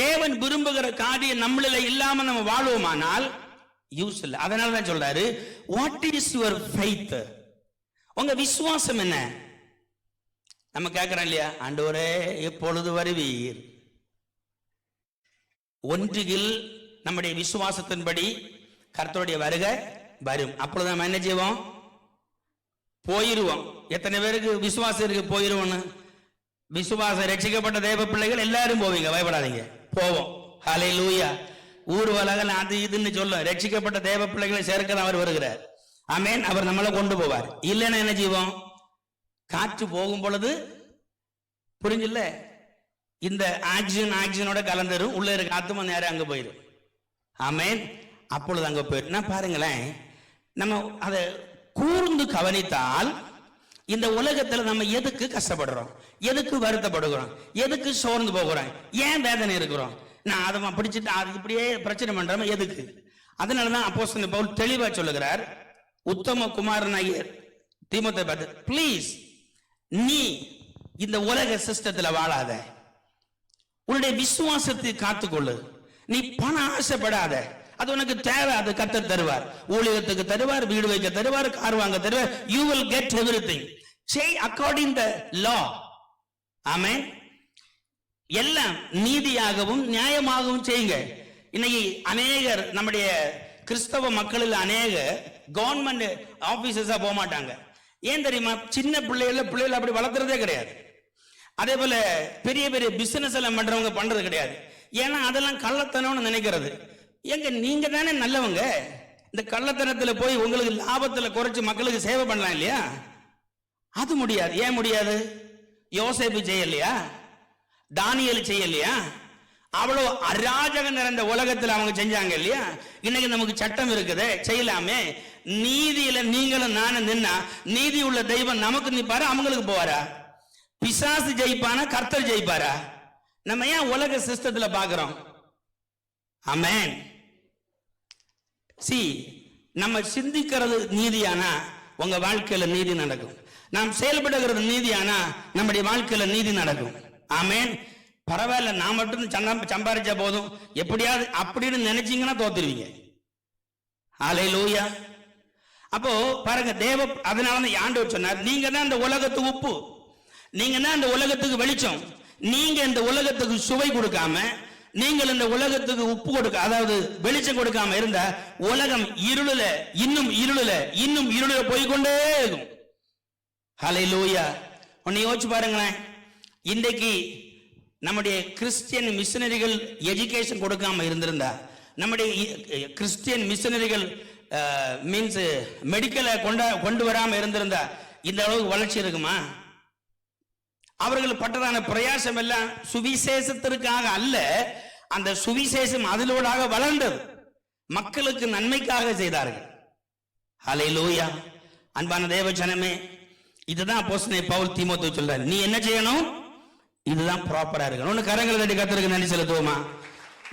தேவன் விரும்புகிற காரியம் நம்மள இல்லாம நம்ம வாழ்வோமானால் யூஸ் இல்லை. அதனாலதான் சொல்றாரு, வாட் இஸ் யுவர் ஃபெய்த்? உங்க விசுவாசம் என்ன? நம்ம கேட்கிறோம் இல்லையா, ஆண்டவரே எப்பொழுது வருவீர்? ஒன்றில் நம்முடைய விசுவாசத்தின்படி கர்த்தருடைய வருகை வரும். அப்பொழுது நம்ம என்ன செய்வோம்? போயிருவோம். எத்தனை பேருக்கு விசுவாசம் இருக்கு போயிருவோம்னு? விசுவாசம் ரட்சிக்கப்பட்ட தேவ பிள்ளைகள் எல்லாரும் போவீங்க, பயப்படாதீங்க, போவோம். ஹல்லேலூயா. ஊர்வலங்கள் அது இதுன்னு சொல்ல, ரட்சிக்கப்பட்ட தேவ பிள்ளைகளை சேர்க்க அவர் வருகிறார். ஆமென். அவர் நம்மளை கொண்டு போவார். இல்லைன்னா என்ன செய்வோம்? காற்று போகும் பொழுது புரிஞ்சில்ல, இந்த ஆக்சிஜனோட கலந்துரும், உள்ள இருக்க ஆத்துமா நேரம் அங்க போயிடும். ஆமென். அப்பொழுது அங்க போயிடும். பாருங்களேன், நம்ம அதை கூர்ந்து கவனித்தால் இந்த உலகத்துல நம்ம எதுக்கு கஷ்டப்படுறோம், எதுக்கு வருத்தப்படுகிறோம், எதுக்கு சோர்ந்து போகிறோம், ஏன் வேதனை இருக்கிறோம், நான் அதை பிடிச்சிட்டு அது இப்படியே பிரச்சனை பண்றோம் எதுக்கு? அதனாலதான் அப்போஸ்தலன் பவுல் தெளிவா சொல்லுகிறார், உத்தம குமாரனாகிய தீமோத்தேயுவை பார்த்து, ப்ளீஸ் நீ இந்த உலக சிஸ்டத்துல வாழாத, உன்னுடைய விசுவாசத்தை காத்துக்கொள்ளு, நீ பண ஆசைப்படாத, அது உனக்கு தேவை, அது கர்த்தர் தருவார், ஊழியத்துக்கு தருவார், வீடு வைக்க தருவார், கார் வாங்க தருவார், you will get everything, say according the law. ஆமென். எல்லாம் நீதியாகவும் நியாயமாகவும் செய்யுங்க. இன்னைக்கு அநேகர் நம்முடைய கிறிஸ்தவ மக்களில் அநேகர் கவர்மெண்ட் ஆபீசஸா போக மாட்டாங்க. ஏன் தெரியுமா? சின்ன பிள்ளைகளை அப்படி வளர்த்துறதே கிடையாது. அதே போல பெரிய பெரிய பிசினஸ் எல்லாம் பண்றவங்க பண்றது கிடையாது. ஏன்னா அதெல்லாம் கள்ளத்தனம்னு நினைக்கிறது. எங்க நீங்க தானே நல்லவங்க, இந்த கள்ளத்தனத்துல போய் உங்களுக்கு லாபத்துல குறைச்சு மக்களுக்கு சேவை பண்ணலாம் இல்லையா? அது முடியாது. ஏன் முடியாது? யோசேப்பு செய்யலையா? தானியேல் செய்யலையா? அவ்வளவு அராஜகம் நிறைந்த உலகத்தில் அவங்க செஞ்சாங்க இல்லையா? இன்னைக்கு நமக்கு சட்டம் இருக்குது, செய்யலாமே. நீதியில நீங்களும் நானும் நின்னா நீதி உள்ள தெய்வம் நமக்கு நிப்பாரு, அவங்களுக்கு போவாரா? பிசாசு ஜெயிப்பானா கர்த்தர் ஜெயிப்பாரா? நம்ம ஏன் உலக சிஸ்டத்துல பாக்குறோம்? ஆமென். நம்ம சிந்திக்கிறது நீதியானா உங்க வாழ்க்கையில நீதி நடக்கும். நாம் செயல்படுகிறது நீதியானா நம்முடைய வாழ்க்கையில நீதி நடக்கும். ஆமென். பரவாயில்ல, நான் மட்டும் சம்பாதிச்சா போதும் எப்படியாவது அப்படின்னு நினைச்சீங்கன்னா தோத்துருவீங்க. ஹல்லேலூயா. அப்போ பாருங்க, அதனால ஆண்டவர் சொன்னார், நீங்க தான் இந்த உலகத்துக்கு உப்பு, நீங்க தான் இந்த உலகத்துக்கு வெளிச்சம். நீங்க இந்த உலகத்துக்கு சுவை கொடுக்காம, நீங்கள் இந்த உலகத்துக்கு உப்பு கொடுக்க, அதாவது வெளிச்சம் கொடுக்காம இருந்தா உலகம் இருளுல இன்னும் இருளுல போய்கொண்டே இருக்கும். ஹல்லேலூயா. ஒன்னு யோசிச்சு பாருங்களேன், இன்றைக்கு நம்முடைய கிறிஸ்டியன் மிஷனரிகள் எஜுகேஷன் கொடுக்காம இருந்திருந்தா, நம்முடைய கிறிஸ்டியன் மிஷனரிகள் மீன்ஸ் மெடிக்கலை கொண்டு வராம இருந்திருந்தா இந்த அளவுக்கு வளர்ச்சி இருக்குமா? அவர்கள் பட்டதான பிரயாசம் எல்லாம் சுவிசேஷத்திற்காக அல்ல, அந்த சுவிசேஷம் அதிலோடாக வளர்ந்தது, மக்களுக்கு நன்மைக்காக செய்தார்கள். ஹல்லேலூயா. அன்பான தேவ ஜனமே, இதுதான் அப்போஸ்தலன் பவுல் தீமோத்தேயுவை சொல்றாரு, நீ என்ன செய்யணும்? இதுதான் ப்ராப்பரா இருக்கணும். ஒன்னு கரங்களை தட்டி கர்த்தருக்கு நன்றி செலுத்துவோமா?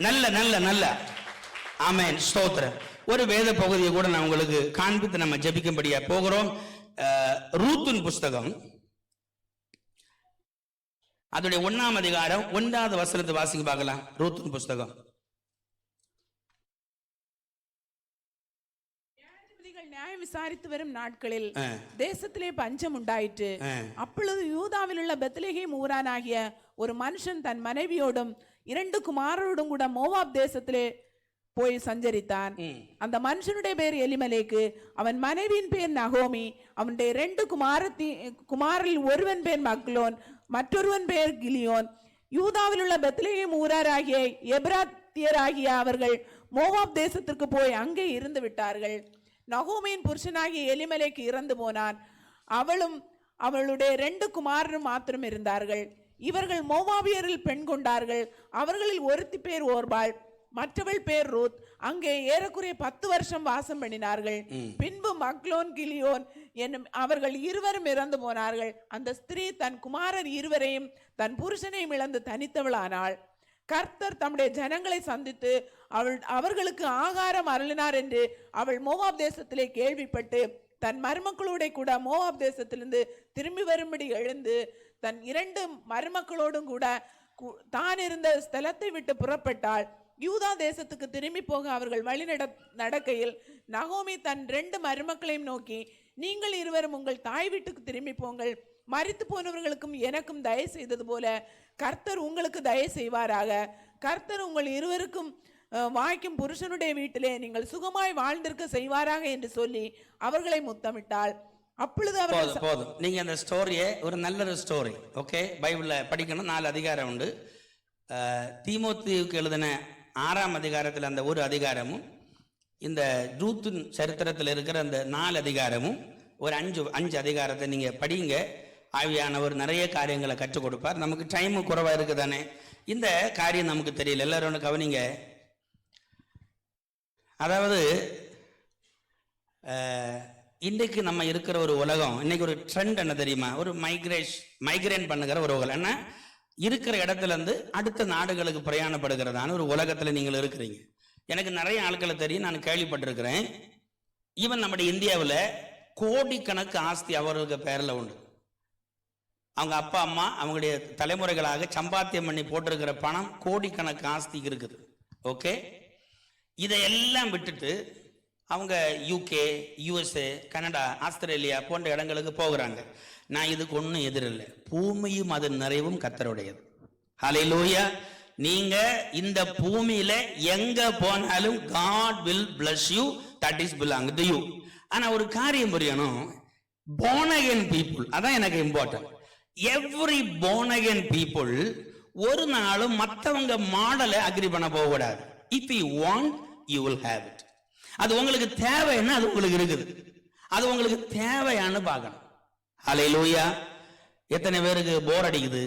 நல்ல நல்ல நல்ல ஆமென், ஸ்தோத்திரம். ஒரு வேத பகுதியை கூட நான் உங்களுக்கு காண்பித்து நம்ம ஜெபிக்கும்படியா போகிறோம். ரூத்தின் புஸ்தகம் அதோடைய 1ஆம் அதிகாரம் 1வது வசனத்தை வாசிக்க பார்க்கலாம். ரூத்தின் புஸ்தகம். நியாயம் விசாரித்து வரும் நாட்களில் தேசத்திலே பஞ்சம் உண்டாயிற்று. அப்பொழுது யூதாவில் உள்ள பெத்லெகேம் ஊரானாகிய ஒரு மனுஷன் தன் மனைவியோடும் 2 குமாரரோடும் கூட மோவாப் தேசத்திலே போய் சஞ்சரித்தான். அந்த மனுஷனுடைய பேர் எலிமலேக்கு, அவன் மனைவியின் பேர் நகோமி, அவனுடைய 2 குமாரில் ஒருவன் பேர் மக்லோன், மற்றொருவன் பேர் கிலியோன். யூதாவில் உள்ள பெத்லகேம் ஊராராகிய எப்ராத்தியராகிய அவர்கள் மோவாப் தேசத்திற்கு போய் அங்கே இருந்து விட்டார்கள். நகோமியின் புருஷனாகிய எலிமலேக்கு இறந்து போனான். அவளும் அவளுடைய 2 குமாரரும் மாத்திரம் இருந்தார்கள். இவர்கள் மோவாபியரில் பெண் கொண்டார்கள். அவர்களில் ஒருத்தி பேர் ஓர்பாள், மற்றவள் பேர் ரூத். அங்கே ஏறக்குறைய 10 வருஷம் வாசம் பண்ணினார்கள். பின்பு மக்லோன் கிலியோன் என்னும் அவர்கள் இருவரும் இறந்து போனார்கள். அந்த ஸ்திரீ தன் குமாரர் இருவரையும் தன் புருஷனையும் இழந்து தனித்தவளானாள். கர்த்தர் தம்முடைய ஜனங்களை சந்தித்து அவர்களுக்கு ஆகாரம் அருளினார் என்று அவள் மோவாப் தேசத்திலே கேள்விப்பட்டு தன் மருமக்களோட கூட மோவாப் தேசத்திலிருந்து திரும்பி வரும்படி எழுந்து தன் 2 மருமக்களோடும் கூட தான் இருந்த ஸ்தலத்தை விட்டு புறப்பட்டாள். யூதா தேசத்துக்கு திரும்பி போக அவர்கள் வழி நடக்கையில் நகோமி தன் 2 மருமக்களையும் நோக்கி, நீங்கள் இருவரும் உங்கள் தாய் வீட்டுக்கு திரும்பி போங்கள். மரித்து போனவர்களுக்கும் எனக்கும் தயை செய்தது போல கர்த்தர் உங்களுக்கு தயை செய்வாராக. கர்த்தர் உங்கள் இருவருக்கும் வாய்க்கும் புருஷனுடைய வீட்டிலே நீங்கள் சுகமாய் வாழ்ந்திருக்க செய்வாராக என்று சொல்லி அவர்களை முத்தமிட்டாள். அப்பொழுது அவர்கள் போதும். நீங்க அந்த ஸ்டோரியை ஒரு நல்ல ஸ்டோரி, ஓகே, பைபிள்ல படிக்கணும். 4 அதிகாரம் உண்டு. தீமோத்தேயுக்கு எழுதின 6ஆம் அதிகாரத்தில் அந்த ஒரு அதிகாரமும், இந்த ரூத்தின் சரித்திரத்தில் இருக்கிற அந்த 4 அதிகாரமும், ஒரு 5 அதிகாரத்தை நீங்க படிங்க. ஆவியானவர் நிறைய காரியங்களை கற்றுக் கொடுப்பார். நமக்கு டைமும் குறைவா இருக்குதானே, இந்த காரியம் நமக்கு தெரியல. எல்லாரும் கவனிங்க. அதாவது இன்றைக்கு நம்ம இருக்கிற ஒரு உலகம், இன்னைக்கு ஒரு ட்ரெண்ட் என்ன தெரியுமா, ஒரு மைக்ரேன் பண்ணுகிற ஒரு உலகம். என்ன, இருக்கிற இடத்துல இருந்து அடுத்த நாடுகளுக்கு பிரயாணப்படுகிறதான ஒரு உலகத்துல நீங்கள் இருக்கிறீங்க. எனக்கு நிறைய ஆட்களை தெரியும், நான் கேள்விப்பட்டிருக்கிறேன். ஈவன் நம்முடைய இந்தியாவில் கோடிக்கணக்கு ஆஸ்தி அவர்களுக்கு பேரில் உண்டு. அவங்க அப்பா அம்மா அவங்களுடைய தலைமுறைகளாக சம்பாத்தியம் பண்ணி போட்டிருக்கிற பணம் கோடிக்கணக்கு ஆஸ்தி இருக்குது. ஓகே, இதையெல்லாம் விட்டுட்டு அவங்க UK, USA, கனடா, ஆஸ்திரேலியா போன்ற இடங்களுக்கு போகிறாங்க. நான் இதுக்கு ஒன்றும் எதிரில்லை. பூமியும் அதன் நிறைவும் கர்த்தருடையது. ஹல்லேலூயா. நீங்க இந்த பூமியில எங்க போனாலும் God will bless you, that is belong to you. ஆனா ஒரு காரியம் புரியணும், born again people, அதான் எனக்கு important. Every born again people ஒரு நாளும் மற்றவங்க மாடலை அக்ரி பண்ண போக கூடாது. If you want, you will have it. அது உங்களுக்கு தேவைன்னா அது உங்களுக்கு இருக்குது, அது உங்களுக்கு தேவையான்னு பார்க்கணும். ஹல்லேலூயா. எத்தனை பேருக்கு போர் அடிக்குது?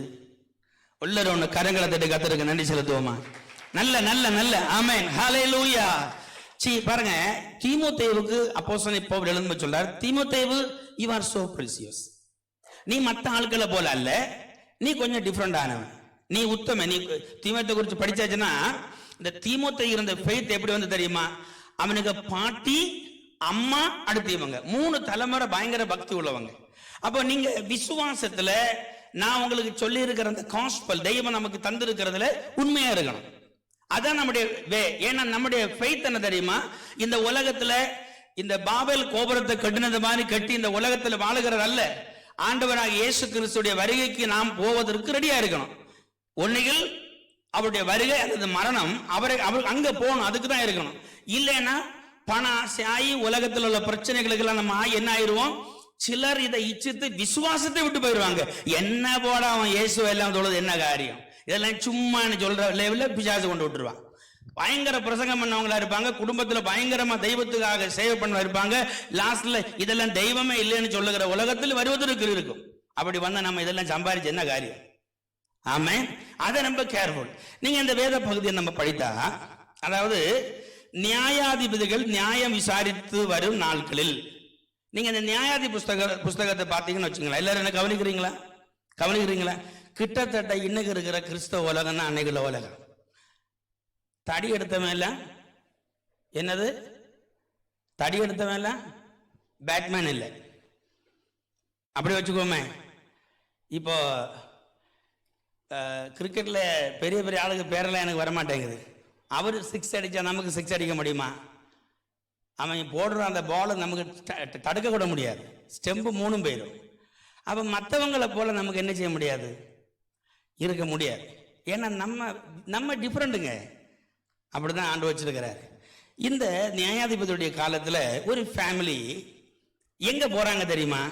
உள்ளர ஒன்று கரங்களை தட்டி கர்த்தருக்கு நன்றி செலுத்துவோமா? நல்ல நல்ல நல்ல ஆமென். ஹல்லேலூயா. பாருங்க, தீமோத்தேயுவுக்கு அப்போஸ்தலன் பவுல் எழுதும்போது சொல்றார், தீமோத்தேயு, you are so precious. நீ மற்ற ஆட்களை போல அல்ல, நீ கொஞ்சம் டிஃப்ரெண்ட் ஆனவன், நீ உத்தம. நீ தீமோத்தேயு குறித்து படிச்சாச்சுன்னா, இந்த தீமோத்தேயு இருந்த ஃபெய்த் எப்படி வந்து தெரியுமா? அவனுக்கு பாட்டி, அம்மா, அடுத்து இவங்க 3 தலைமுறை பயங்கர பக்தி உள்ளவங்க. அப்போ நீங்க விசுவாசத்துல நான் உங்களுக்கு சொல்லி இருக்கிற அந்த காஸ்பல் தெய்வம் நமக்கு தந்திருக்கிறதுல உண்மையா இருக்கணும். அதான் நம்முடைய வே. ஏன்னா நம்முடைய ஃபெய்த் என்ன தெரியுமா? இந்த உலகத்துல இந்த பாபேல் கோபுரத்தை கட்டினது மாதிரி கட்டி இந்த உலகத்துல வாழுகிறது அல்ல. ஆண்டவராக இயேசு கிறிஸ்துடைய வருகைக்கு நாம் போவதற்கு ரெடியா இருக்கணும். ஒன்னையில் அவருடைய வருகை அல்லது மரணம், அவர் அங்க போகணும், அதுக்கு தான் இருக்கணும். இல்லைன்னா பண ஆசை ஆகி உலகத்தில் உள்ள பிரச்சனைகளுக்கெல்லாம் நம்ம என்ன ஆயிடுவோம்? சிலர் இதை இச்சித்து விசுவாசத்தை விட்டு போயிடுவாங்க. என்ன போட அவன் இயேசு எல்லாம் சொல்றது என்ன காரியம், இதெல்லாம் சும்மா சொல்ற லெவலில் பிசாசு கொண்டு விட்டுருவான். பயங்கர பிரசங்கம் பண்ணவங்களா இருப்பாங்க, குடும்பத்துல பயங்கரமா தெய்வத்துக்காக சேவை பண்ண இருப்பாங்க. லாஸ்ட்ல இதெல்லாம் தெய்வமே இல்லைன்னு சொல்லுகிற உலகத்தில் வருவதற்கு இருக்கும். அப்படி வந்தா நம்ம இதெல்லாம் சம்பாதிச்சு என்ன காரியம்? ஆமென். அதை நம்ம கேர்ஃபுல். நீங்க இந்த வேத பகுதியை நம்ம படித்தா, அதாவது நியாயாதிபதிகள் நியாயம் விசாரித்து வரும் நாட்களில், நீங்க இந்த நியாயாதி புஸ்தகத்தை பார்த்தீங்கன்னு வச்சுங்களா, எல்லாரும் என்ன கவனிக்கிறீங்களா? கிட்டத்தட்ட இன்னைக்கு இருக்கிற கிறிஸ்தவ உலகம்னா அன்னைக்குள்ள உலகம். தடி எடுத்த மேல என்னது? தடி எடுத்த மேல பேட்மேன் இல்லை, அப்படி வச்சுக்கோமே. இப்போ கிரிக்கெட்ல பெரிய பெரிய ஆளுக்கு பேரெல்லாம் எனக்கு வரமாட்டேங்குது. அவர் 6 அடிச்சா நமக்கு 6 அடிக்க முடியுமா? அவன் போடுற அந்த பாலை நமக்கு தடுக்க கூட முடியாது, ஸ்டெம்பு 3 போயிடும். அப்போ மற்றவங்களை போல நமக்கு என்ன செய்ய முடியாது? இருக்க முடியாது. ஏன்னா நம்ம டிஃப்ரெண்ட்டுங்க. அப்படிதான் ஆண்டு வச்சிருக்கிறாரு. இந்த நியாயாதிபதியுடைய காலத்துல ஒரு ஃபேமிலி எங்க போறாங்க தெரியுமா?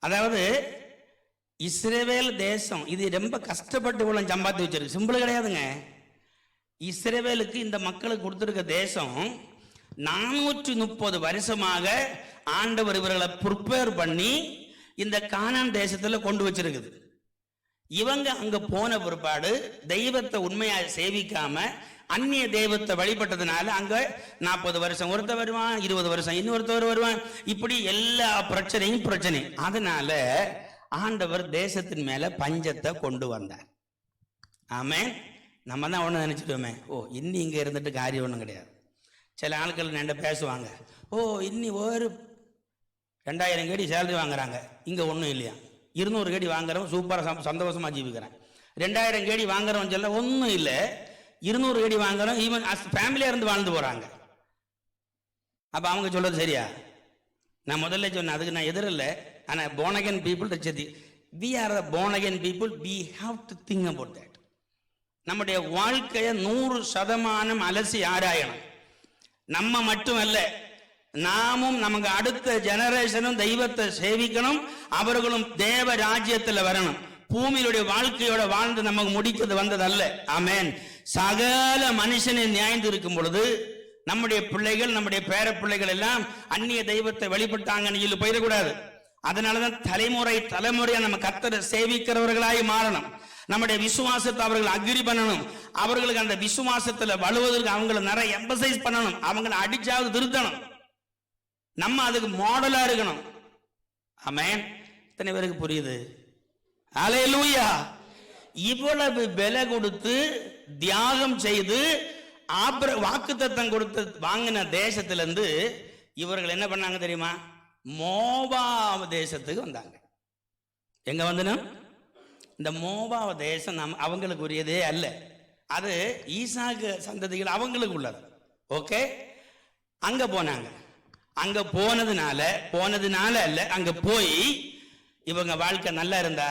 அதாவது இஸ்ரவேல் தேசம் இது ரொம்ப கஷ்டப்பட்டு இவ்வளவு சம்பாத்தி வச்சிருக்கு, சிம்பிள் கிடையாதுங்க. இஸ்ரவேலுக்கு இந்த மக்களுக்கு கொடுத்திருக்க தேசம் 430 வருஷமாக ஆண்டவர் இவர்களை ப்ரிப்பேர் பண்ணி இந்த கானான் தேசத்துல கொண்டு வச்சிருக்குது. இவங்க அங்க போன பிற்பாடு தெய்வத்தை உண்மையா சேவிக்காம அந்நிய தெய்வத்தை வழிபட்டதுனால அங்க 40 வருஷம் ஒருத்தர் வருவான், 20 வருஷம் இன்னொருத்தவர் வருவான், இப்படி எல்லா பிரச்சனையும் பிரச்சனை. அதனால ஆண்டவர் தேசத்தின் மேல பஞ்சத்தை கொண்டு வந்தார். ஆமென். நம்ம தான் ஒண்ணு நினைச்சிட்டோமே, ஓ இன்னி இங்க இருந்துட்டு காரியம் ஒண்ணும் கிடையாது. சில ஆட்கள் என்ன பேசுவாங்க, ஓ இன்னி ஒரு 2000 கோடி சேலரி வாங்குறாங்க, இங்க ஒன்றும் இல்லையா. 200 கோடி வாங்குறவன் சூப்பராக சந்தோஷமா ஜீவிக்கிறான். 2000 கோடி வாங்குறவன் சொல்ல ஒன்றும் இல்லை, 200 கோடி வாங்குறவன் ஈவன் ஃபேமிலியா இருந்து வாழ்ந்து போறாங்க. அப்ப அவங்க சொல்றது சரியா? நான் முதல்ல சொன்னேன், அதுக்கு நான் எதிரில்லை. ஆனால் born again people, we are the born again people, we have to think about that. நம்முடைய வாழ்க்கையை 100% அலசி ஆராயணும். நம்ம மட்டும் அல்ல, நாமும் நமக்கு அடுத்த ஜெனரேஷனும் தெய்வத்தை சேவிக்கணும், அவர்களும் தேவ ராஜ்யத்தில் வரணும். பூமியிலுடைய வாழ்க்கையோட வாழ்ந்து நமக்கு முடிக்கிறது வந்தது அல்ல. ஆமென். சகல மனுஷனை நியாய்ந்து இருக்கும் பொழுது நம்முடைய பிள்ளைகள், நம்முடைய பேர பிள்ளைகள் எல்லாம் அந்நிய தெய்வத்தை வழிபட்டாங்கன்னு சொல்லி போயிடக்கூடாது. அதனாலதான் தலைமுறையா நம்ம கர்த்தரை சேவிக்கிறவர்களாய் மாறணும். நம்முடைய விசுவாசத்தை அவர்கள் அக்ரி பண்ணணும். அவர்களுக்கு அந்த விசுவாசத்துல வலுவதற்கு அவங்களை நிறைய எம்பசைஸ் பண்ணணும். அவங்களை அடிச்சாவது திருத்தணும். நம்ம அதுக்கு மாடலா இருக்கணும். ஆமென். இத்தனை பேருக்கு புரியுது? அல்லேலூயா. இவ்வளவு விலை கொடுத்து தியாகம் செய்து வாக்குத்தத்தம் கொடுத்து வாங்கின தேசத்திலிருந்து இவர்கள் என்ன பண்ணாங்க தெரியுமா? மோவாப் தேசத்துக்கு வந்தாங்க. எங்க வந்தனும்? இந்த மோவாப் தேசம் அவங்களுக்கு உரியதே அல்ல, அது ஈசாக்கு சந்ததிகள் அவங்களுக்கு உள்ளது. ஓகே, அங்க போனாங்க. அங்க போனதுனால அல்ல, அங்க போய் இவங்க வாழ்க்கை நல்லா இருந்தா,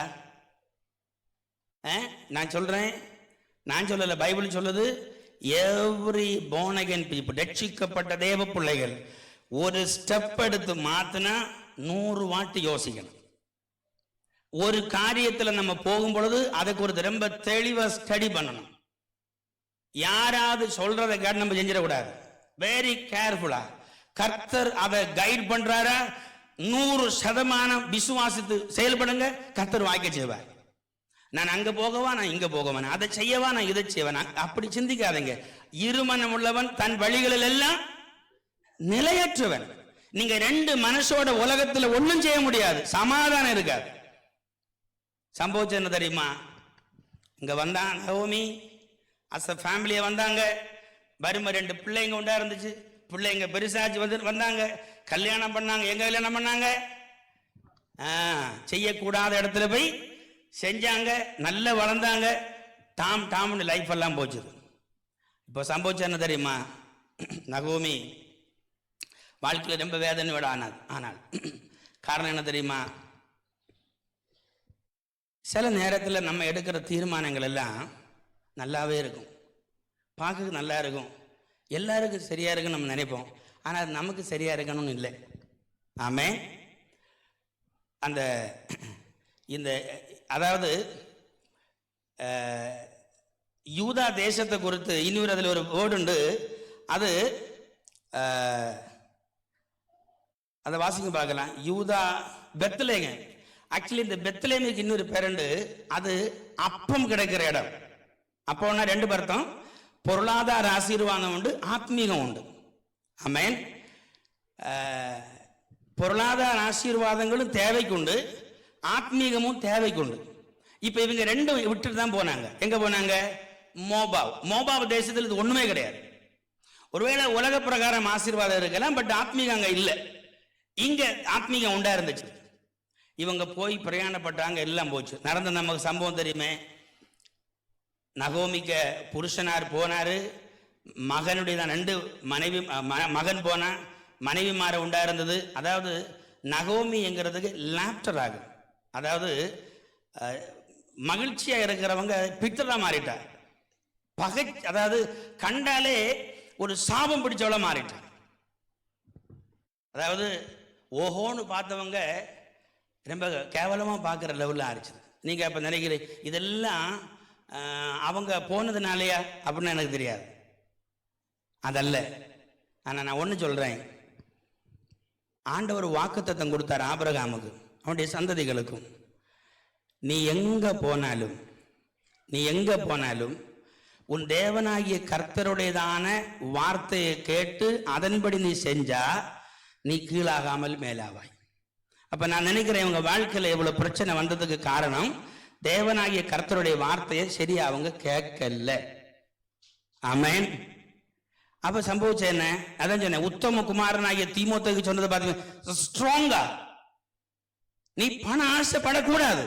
நான் சொல்றேன், நான் சொல்லல, பைபிள் சொல்லுது, எவ்ரி born again people, ரட்சிக்கப்பட்ட தேவ பிள்ளைகள் ஒரு ஸ்டெப் எடுத்து மாத்தினா 100 வாட்டி யோசிக்கணும். ஒரு காரியத்துல நம்ம போகும் பொழுது அதுக்கு ஒரு ரொம்ப தெளிவா ஸ்டடி பண்ணணும். யாராவது சொல்றதை கேட்டு நம்ம செஞ்சிடக்கூடாது. வெரி கேர்ஃபுல்லா கர்த்தர் அதை கைட் பண்றாரா, 100% விசுவாசித்து செயல்படுங்க, கர்த்தர் வாய்க்க செய்வார். நான் அங்க போகவா, நான் இங்க போகவா, நான் அதை செய்யவா, நான் இதை செய்வேன், அப்படி சிந்திக்காதீங்க. இருமனம் உள்ளவன் தன் வழிகளில் எல்லாம் நிலையற்றவன். நீங்க 2 மனசோட உலகத்துல ஒண்ணும் செய்ய முடியாது, சமாதானம் இருக்காது. சம்பவம் என்ன தெரியுமா? இங்க வந்தான் நகோமி, அஸ் அ ஃபேமிலியா வந்தாங்க. வரும 2 பிள்ளைங்க உண்டா இருந்துச்சு. பிள்ளைங்க பெருசாச்சு வந்தாங்க, கல்யாணம் பண்ணாங்க. எங்க கல்யாணம் பண்ணாங்க? செய்யக்கூடாத இடத்துல போய் செஞ்சாங்க, நல்லா வளர்ந்தாங்க. டாம்னு லைஃப் எல்லாம் போச்சு. இப்போ சம்பவம் என்ன தெரியுமா? நகோமி வாழ்க்கையில் ரொம்ப வேதனையோட ஆனால் காரணம் என்ன தெரியுமா? சில நேரத்தில் நம்ம எடுக்கிற தீர்மானங்கள் எல்லாம் நல்லாவே இருக்கும், பார்க்க நல்லா இருக்கும், எல்லாருக்கும் சரியா இருக்குன்னு நம்ம நினைப்போம். ஆனால் அது நமக்கு சரியா இருக்கணும்னு இல்லை. ஆமே. அந்த இந்த அதாவது யூதா தேசத்தை குறித்து இன்னொரு அதில் ஒரு வேர்டு உண்டு, அது அதை வாசிக்க பார்க்கலாம். யூதா பெத்லேங்க. ஆக்சுவலி இந்த பெத்லேமுக்கு இன்னொரு பேரண்டு, அது அப்பம் கிடைக்கிற இடம். அப்போன்னா 2 அர்த்தம், பொருளாதார ஆசீர்வாதம் உண்டு, ஆத்மீகம் உண்டு. ஆமென். பொருளாதார ஆசீர்வாதங்களும் தேவைக்குண்டு, ஆத்மீகமும் தேவைக்குண்டு. இப்ப இவங்க 2 விட்டுட்டு தான் போனாங்க. எங்க போனாங்க? மோபாப் தேசத்தில் இது ஒண்ணுமே கிடையாது. ஒருவேளை உலக பிரகாரம் ஆசீர்வாதம் இருக்கலாம், பட் ஆத்மீகம் அங்க இல்லை. இங்க ஆத்மீகம் உண்டா இருந்துச்சு. இவங்க போய் பிரயாணப்பட்டாங்க, எல்லாம் போச்சு. நடந்த நமக்கு சம்பவம் தெரியுமே. நகோமிக்க புருஷனார் போனாரு, மகனுடைய 2 மனைவி, மகன் போனா, மனைவி மாற உண்டா இருந்தது. அதாவது நகோமி என்கிறதுக்கு லாப்டர் ஆகும், அதாவது மகிழ்ச்சியா இருக்கிறவங்க பித்தரா மாறிட்டார். அதாவது கண்டாலே ஒரு சாபம் பிடிச்சவள மாறிட்டான். அதாவது ஓஹோன்னு பார்த்தவங்க ரொம்ப கேவலமாக பார்க்குற லெவலில் ஆரம்பிச்சது. நீங்கள் அப்போ நினைக்கிறீங்க இதெல்லாம் அவங்க போனதுனாலையா அப்படின்னு எனக்கு தெரியாது, அதல்ல. ஆனால் நான் ஒன்று சொல்கிறேன், ஆண்டவர் வாக்குத்தத்தம் கொடுத்தார் ஆபிரகாமுக்கு, அவனுடைய சந்ததிகளுக்கும். நீ எங்கே போனாலும் உன் தேவனாகிய கர்த்தருடையதான வார்த்தையை கேட்டு அதன்படி நீ செஞ்சா நீ கீழாகாமல் மேலாவாய். அப்ப நான் நினைக்கிறேன் உங்க வாழ்க்கையில எவ்வளவு பிரச்சனை வந்ததுக்கு காரணம் தேவனாகிய கர்த்தருடைய வார்த்தையை சரியா அவங்க கேட்கல. ஆமென். அப்ப சம்பவிச்ச என்ன, அதான் சொன்னேன், உத்தம குமாரனாகிய தீமோத்தேயுக்கு சொன்னதை பார்த்தீங்க, ஸ்ட்ராங்கா நீ பண ஆசைப்படக்கூடாது,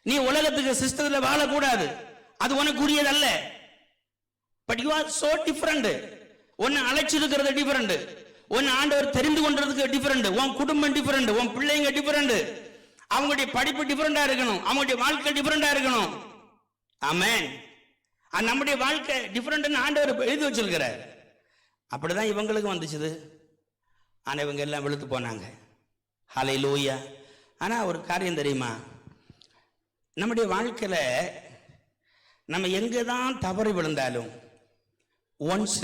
நீ உலகத்துக்கு சிஸ்டத்துல வாழக்கூடாது, அது உனக்குரியதல்ல. But you are so different. உன்னை அழைச்சிருக்கிறது டிஃபரண்ட், உன் ஆண்டவர் தெரிந்து கொண்டதுக்கு டிஃபரண்ட், உன் குடும்பம் டிஃபரண்ட், உன் பிள்ளைங்க டிஃபரண்ட், அவங்களுடைய படிப்பு டிஃபரண்டா இருக்கணும், அவங்களுடைய வாழ்க்கை டிஃபரண்டா இருக்கணும். ஆமென். நம்முடைய வாழ்க்கை டிஃபரண்ட் ஆண்டவர் எழுதி வச்சிருக்கிறார். அப்படிதான் இவங்களுக்கு வந்துச்சு. ஆனா இவங்க எல்லாம் வெளுத்து போனாங்க. ஹல்லேலூயா. ஆனா ஒரு காரியம் தெரியுமா, நம்முடைய வாழ்க்கையில நம்ம எங்கதான் தவறு விழுந்தாலும் once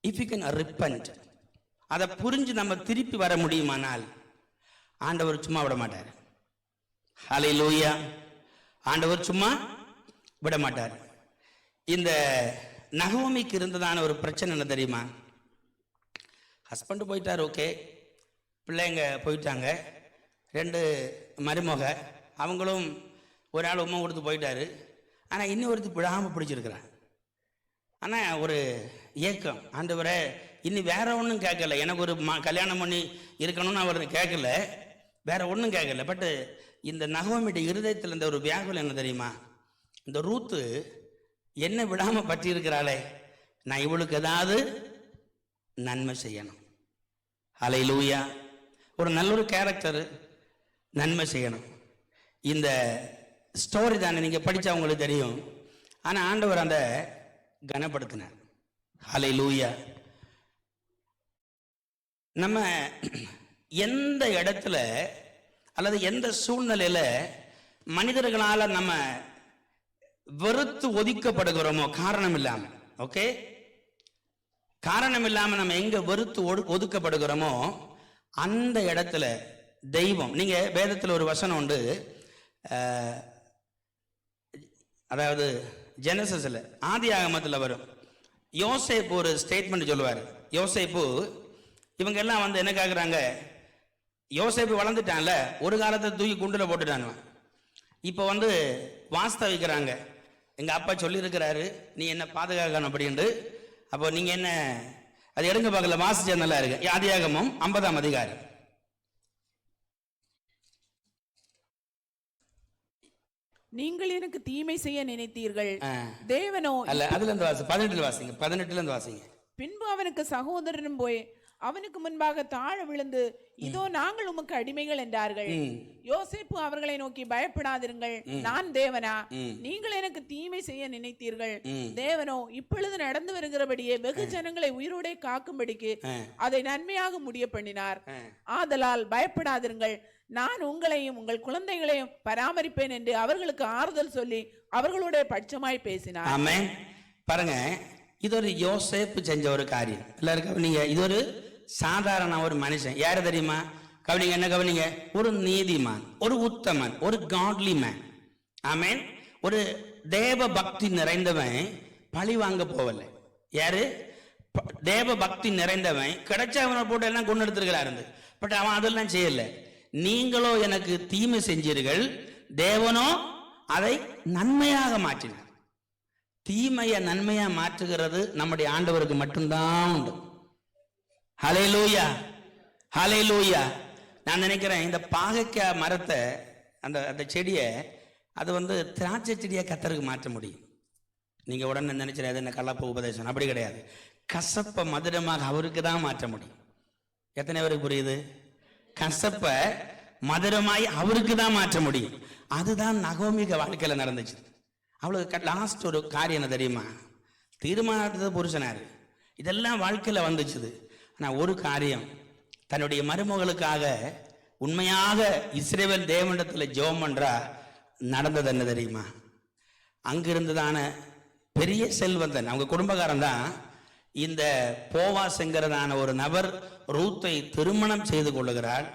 if you can repent, அதை புரிஞ்சு நம்ம திருப்பி வர முடியுமானால் ஆண்டவர் சும்மா விட மாட்டார். ஹல்லேலூயா. ஆண்டவர் சும்மா விட மாட்டார். இந்த நகோமிக்கு இருந்ததான ஒரு பிரச்சனை என்ன தெரியுமா, ஹஸ்பண்ட் போயிட்டார், ஓகே, பிள்ளைங்க போயிட்டாங்க, 2 மருமக, அவங்களும் ஒரு ஆள் உம்மை கொடுத்து போயிட்டாரு. ஆனால் இன்னொருத்தி விடாமல் பிடிச்சிருக்கிறான். ஆனால் ஒரு ஏக்கம், ஆண்டவரே இன்னும் வேற ஒன்றும் கேட்கல, எனக்கு ஒரு கல்யாணம் பண்ணி இருக்கணும்னு அவர் கேட்கல, வேற ஒன்றும் கேட்கல. பட்டு இந்த நகோமியுடைய இருதயத்தில் இந்த ஒரு வியாகுலம் என்ன தெரியுமா, இந்த ரூத்து என்ன விடாமல் பற்றி இருக்கிறாளே, நான் இவளுக்கு ஏதாவது நன்மை செய்யணும். ஹல்லேலூயா. ஒரு நல்ல ஒரு கேரக்டர், நன்மை செய்யணும். இந்த ஸ்டோரி தானே நீங்கள் படித்தா உங்களுக்கு தெரியும். ஆனால் ஆண்டவர் அந்த கனப்படுத்தினார். ஹல்லேலூயா. நம்ம எந்த இடத்துல அல்லது எந்த சூழ்நிலையில மனிதர்களால் நம்ம வெறுத்து ஒதுக்கப்படுகிறோமோ காரணம் இல்லாம, ஓகே, காரணம் இல்லாம நம்ம எங்க வெறுத்து ஒதுக்கப்படுகிறோமோ அந்த இடத்துல தெய்வம், நீங்க வேதத்தில் ஒரு வசனம் உண்டு, அதாவது ஜெனசிஸ்ல ஆதி ஆகமத்தில் வரும். யோசேப்பு ஒரு ஸ்டேட்மெண்ட் சொல்லுவார். யோசேப்பு இவங்க எல்லாம் வந்து என்ன கேட்குறாங்க, யோசேப்பு வளர்ந்துட்டான்ல, ஒரு காலத்தை தூக்கி குண்டுல போட்டுட்டான், இப்போ வந்து வாஸ்தவிக்கிறாங்க, எங்கள் அப்பா சொல்லியிருக்கிறாரு நீ என்ன பாதுகாக்கணும் அப்படின்ட்டு. அப்போ நீங்கள் என்ன, அது எடுங்க பார்க்கல, வாசிச்சா நல்லா இருக்கு. ஆதியாகமம் 50ஆம் அதிகாரம். நீங்கள் எனக்கு தீமை செய்ய நினைத்தீர்கள், தேவனோ அல்ல. அதுல இருந்து வாசி, 18 வாசிங்க, 18ல இருந்து வாசிங்க. பின்பு அவனுக்கு சகோதரனும் போய் அவனுக்கு முன்பாக தாழ விழுந்து, இதோ நாங்கள் உமக்கு அடிமைகள் என்றார்கள். யோசேப்பு அவர்களை நோக்கி, பயப்படாதிருங்கள், நான் தேவனா, நீங்கள் எனக்கு தீமை செய்ய நினைத்தீர்கள், தேவனோ இப்பொழுது நடந்து வருகிறபடியே வெகு ஜனங்களை உயிரோடே காக்கும்படிக்கு அதை நன்மையாக முடிய பண்ணினார். ஆதலால் பயப்படாதிருங்கள், நான் உங்களையும் உங்கள் குழந்தைகளையும் பராமரிப்பேன் என்று அவர்களுக்கு ஆறுதல் சொல்லி அவர்களுடைய பட்சமாய் பேசினார். ஆமென். பாருங்க, இது ஒரு யோசேப்பு செஞ்ச ஒரு காரியம். எல்லாருக்கும் நீங்க, இது ஒரு சாதாரண ஒரு மனுஷன். யாரு தெரியுமா, கவனிங்க, என்ன கவனிங்க, ஒரு நீதிமான், ஒரு உத்தமன், ஒரு காட்லி மேன். ஆமென். ஒரு தேவ பக்தி நிறைந்தவன், பழி வாங்க போவல. யாரு, தேவ பக்தி நிறைந்தவன், கிடைச்சவனை போட்டு எல்லாம் கொண்டு எடுத்துருக்கிறாரு. பட் அவன் அதெல்லாம் செய்யல. நீங்களோ எனக்கு தீமை செஞ்சீர்கள், தேவனோ அதை நன்மையாக மாற்றினார். தீமையை நன்மையா மாற்றுகிறது நம்முடைய ஆண்டவருக்கு மட்டும்தான் உண்டு. ஹல்லேலூயா, ஹல்லேலூயா. நான் நினைக்கிறேன் இந்த பாகக்காய் மரத்தை, அந்த செடியை, அது வந்து திராட்சை செடியை கத்தருக்கு மாற்ற முடியும். நீங்க உடனே நினைச்சிட என்ன கலப்ப உபதேசம், அப்படி கிடையாது. கசப்ப மதுரமாக அவருக்கு தான் மாற்ற முடியும். எத்தனை பேருக்கு புரியுது? கசப்ப மதுரமாய் அவருக்கு தான் மாற்ற முடியும். அதுதான் நகோமிக வாழ்க்கையில நடந்துச்சு. அவளுக்கு லாஸ்ட் ஒரு காரியம் என்ன தெரியுமா, தீர்மானத்தை புருஷனாரு. இதெல்லாம் வாழ்க்கையில் வந்துச்சுது. ஆனால் ஒரு காரியம், தன்னுடைய மருமகளுக்காக உண்மையாக இஸ்ரவேல் தேவனிடத்தில் ஜெபம் பண்றா. நடந்தது என்ன தெரியுமா? அங்கிருந்துதான பெரிய செல்வந்தன், அவங்க குடும்பக்காரன் தான் இந்த போவாஸ்ங்கிறதான ஒரு நபர் ரூத்தை திருமணம் செய்து கொள்ளுகிறாள்.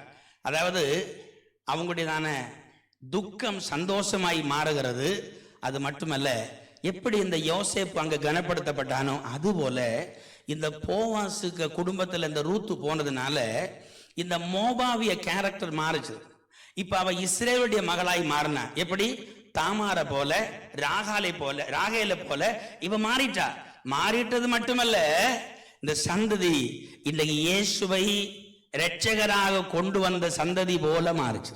அதாவது அவங்களுடையதான துக்கம் சந்தோஷமாய் மாறுகிறது. அது மட்டுமல்ல, எப்படி இந்த யோசேப்பு அங்க கனப்படுத்தப்பட்டானோ அதுபோல இந்த போவாசுக்கு குடும்பத்தில் இந்த ரூத்து போனதுனால இந்த மோபாவிய கேரக்டர் மாறுச்சு. இப்ப அவ இஸ்ரேலுடைய மகளாய் மாறினா. எப்படி? தாமாரை போல, ராகேல போல இவ மாறிட்டா. மாறிட்டது மட்டுமல்ல, இந்த சந்ததி இன்றைக்கு இயேசுவை இரட்சகராக கொண்டு வந்த சந்ததி போல மாறுச்சு.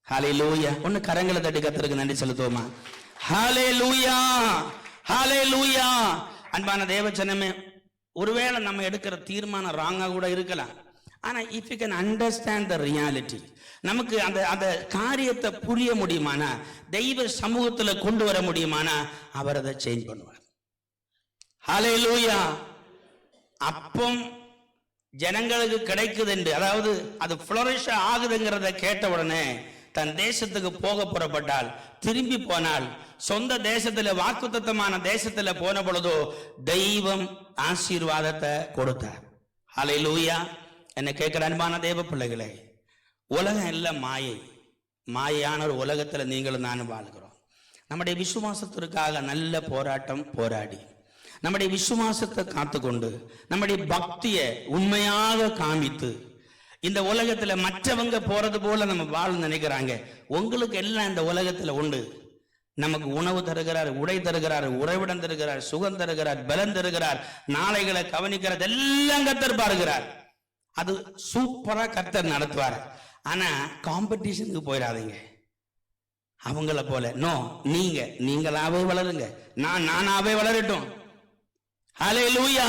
ஹல்லேலூயா. ஒன்னு கரங்களை தட்டி கர்த்தருக்கு நன்றி செலுத்துவோமா? ஹல்லேலூயா, ஹல்லேலூயா. அன்பான தேவஜனமே, ஒருவேளை நம்ம எடுக்கிற தீர்மானம் ராங்கா கூட இருக்கலாம். ஆனா if you can understand the reality, நமக்கு அந்த காரியத்தை புரிய முடியுமானா, தெய்வ சமூகத்துல கொண்டு வர முடியுமானா, அவர் அதை சேஞ்ச் பண்ணுவார். ஹல்லேலூயா. அப்பம் ஜனங்களுக்கு கிடைக்குது என்று, அதாவது அது ஃப்ளோரிஷ் ஆகுதுங்கிறத கேட்ட உடனே தன் தேசத்துக்கு போக புறப்பட்டால், திரும்பி போனால் சொந்த தேசத்துல வாக்குத்தத்தமான தேசத்துல போன பொழுதோ தெய்வம் ஆசீர்வாதத்தை கொடுத்தார். ஹல்லேலூயா. என்ன கேட்கிற அன்பான தேவ பிள்ளைகளே, உலகம் எல்லாம் மாயை, மாயான ஒரு உலகத்துல நீங்களும் நானும் வாழ்கிறோம். நம்முடைய விசுவாசத்திற்காக நல்ல போராட்டம் போராடி, நம்முடைய விசுவாசத்தை காத்துக்கொண்டு, நம்முடைய பக்தியை உண்மையாக காமித்து, இந்த உலகத்துல மற்றவங்க போறது போல நம்ம வாழ நினைக்கிறாங்க. உங்களுக்கு எல்லாம் இந்த உலகத்துல உண்டு. நமக்கு உணவு தருகிறார், உடை தருகிறார், உறைவிடம் தருகிறார், சுகம் தருகிறார், பலன் தருகிறார், நாளைகளை கவனிக்கிறது எல்லாம் கர்த்தர் பாருகிறார். அது சூப்பரா கர்த்தர் நடத்துவார். ஆனா காம்படிஷனுக்கு போயிடாதீங்க அவங்கள போல. நோ, நீங்களாவே வளருங்க, நானாவே வளரட்டும். ஹல்லேலூயா.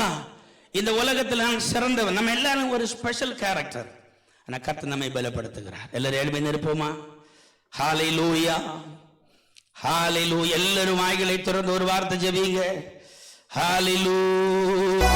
இந்த உலகத்தில் நான் சிறந்தவன். நம்ம எல்லாரும் ஒரு ஸ்பெஷல் கேரக்டர். ஆனா கர்த்தர் நம்மை பலப்படுத்துகிறார். எல்லாரும் எழுப்பி நிற்போமா? ஹல்லேலூயா, ஹல்லேலூயா. எல்லாரும் வாய்களை திறந்து ஒரு வார்த்தை ஜெபிங்க. ஹல்லேலூயா.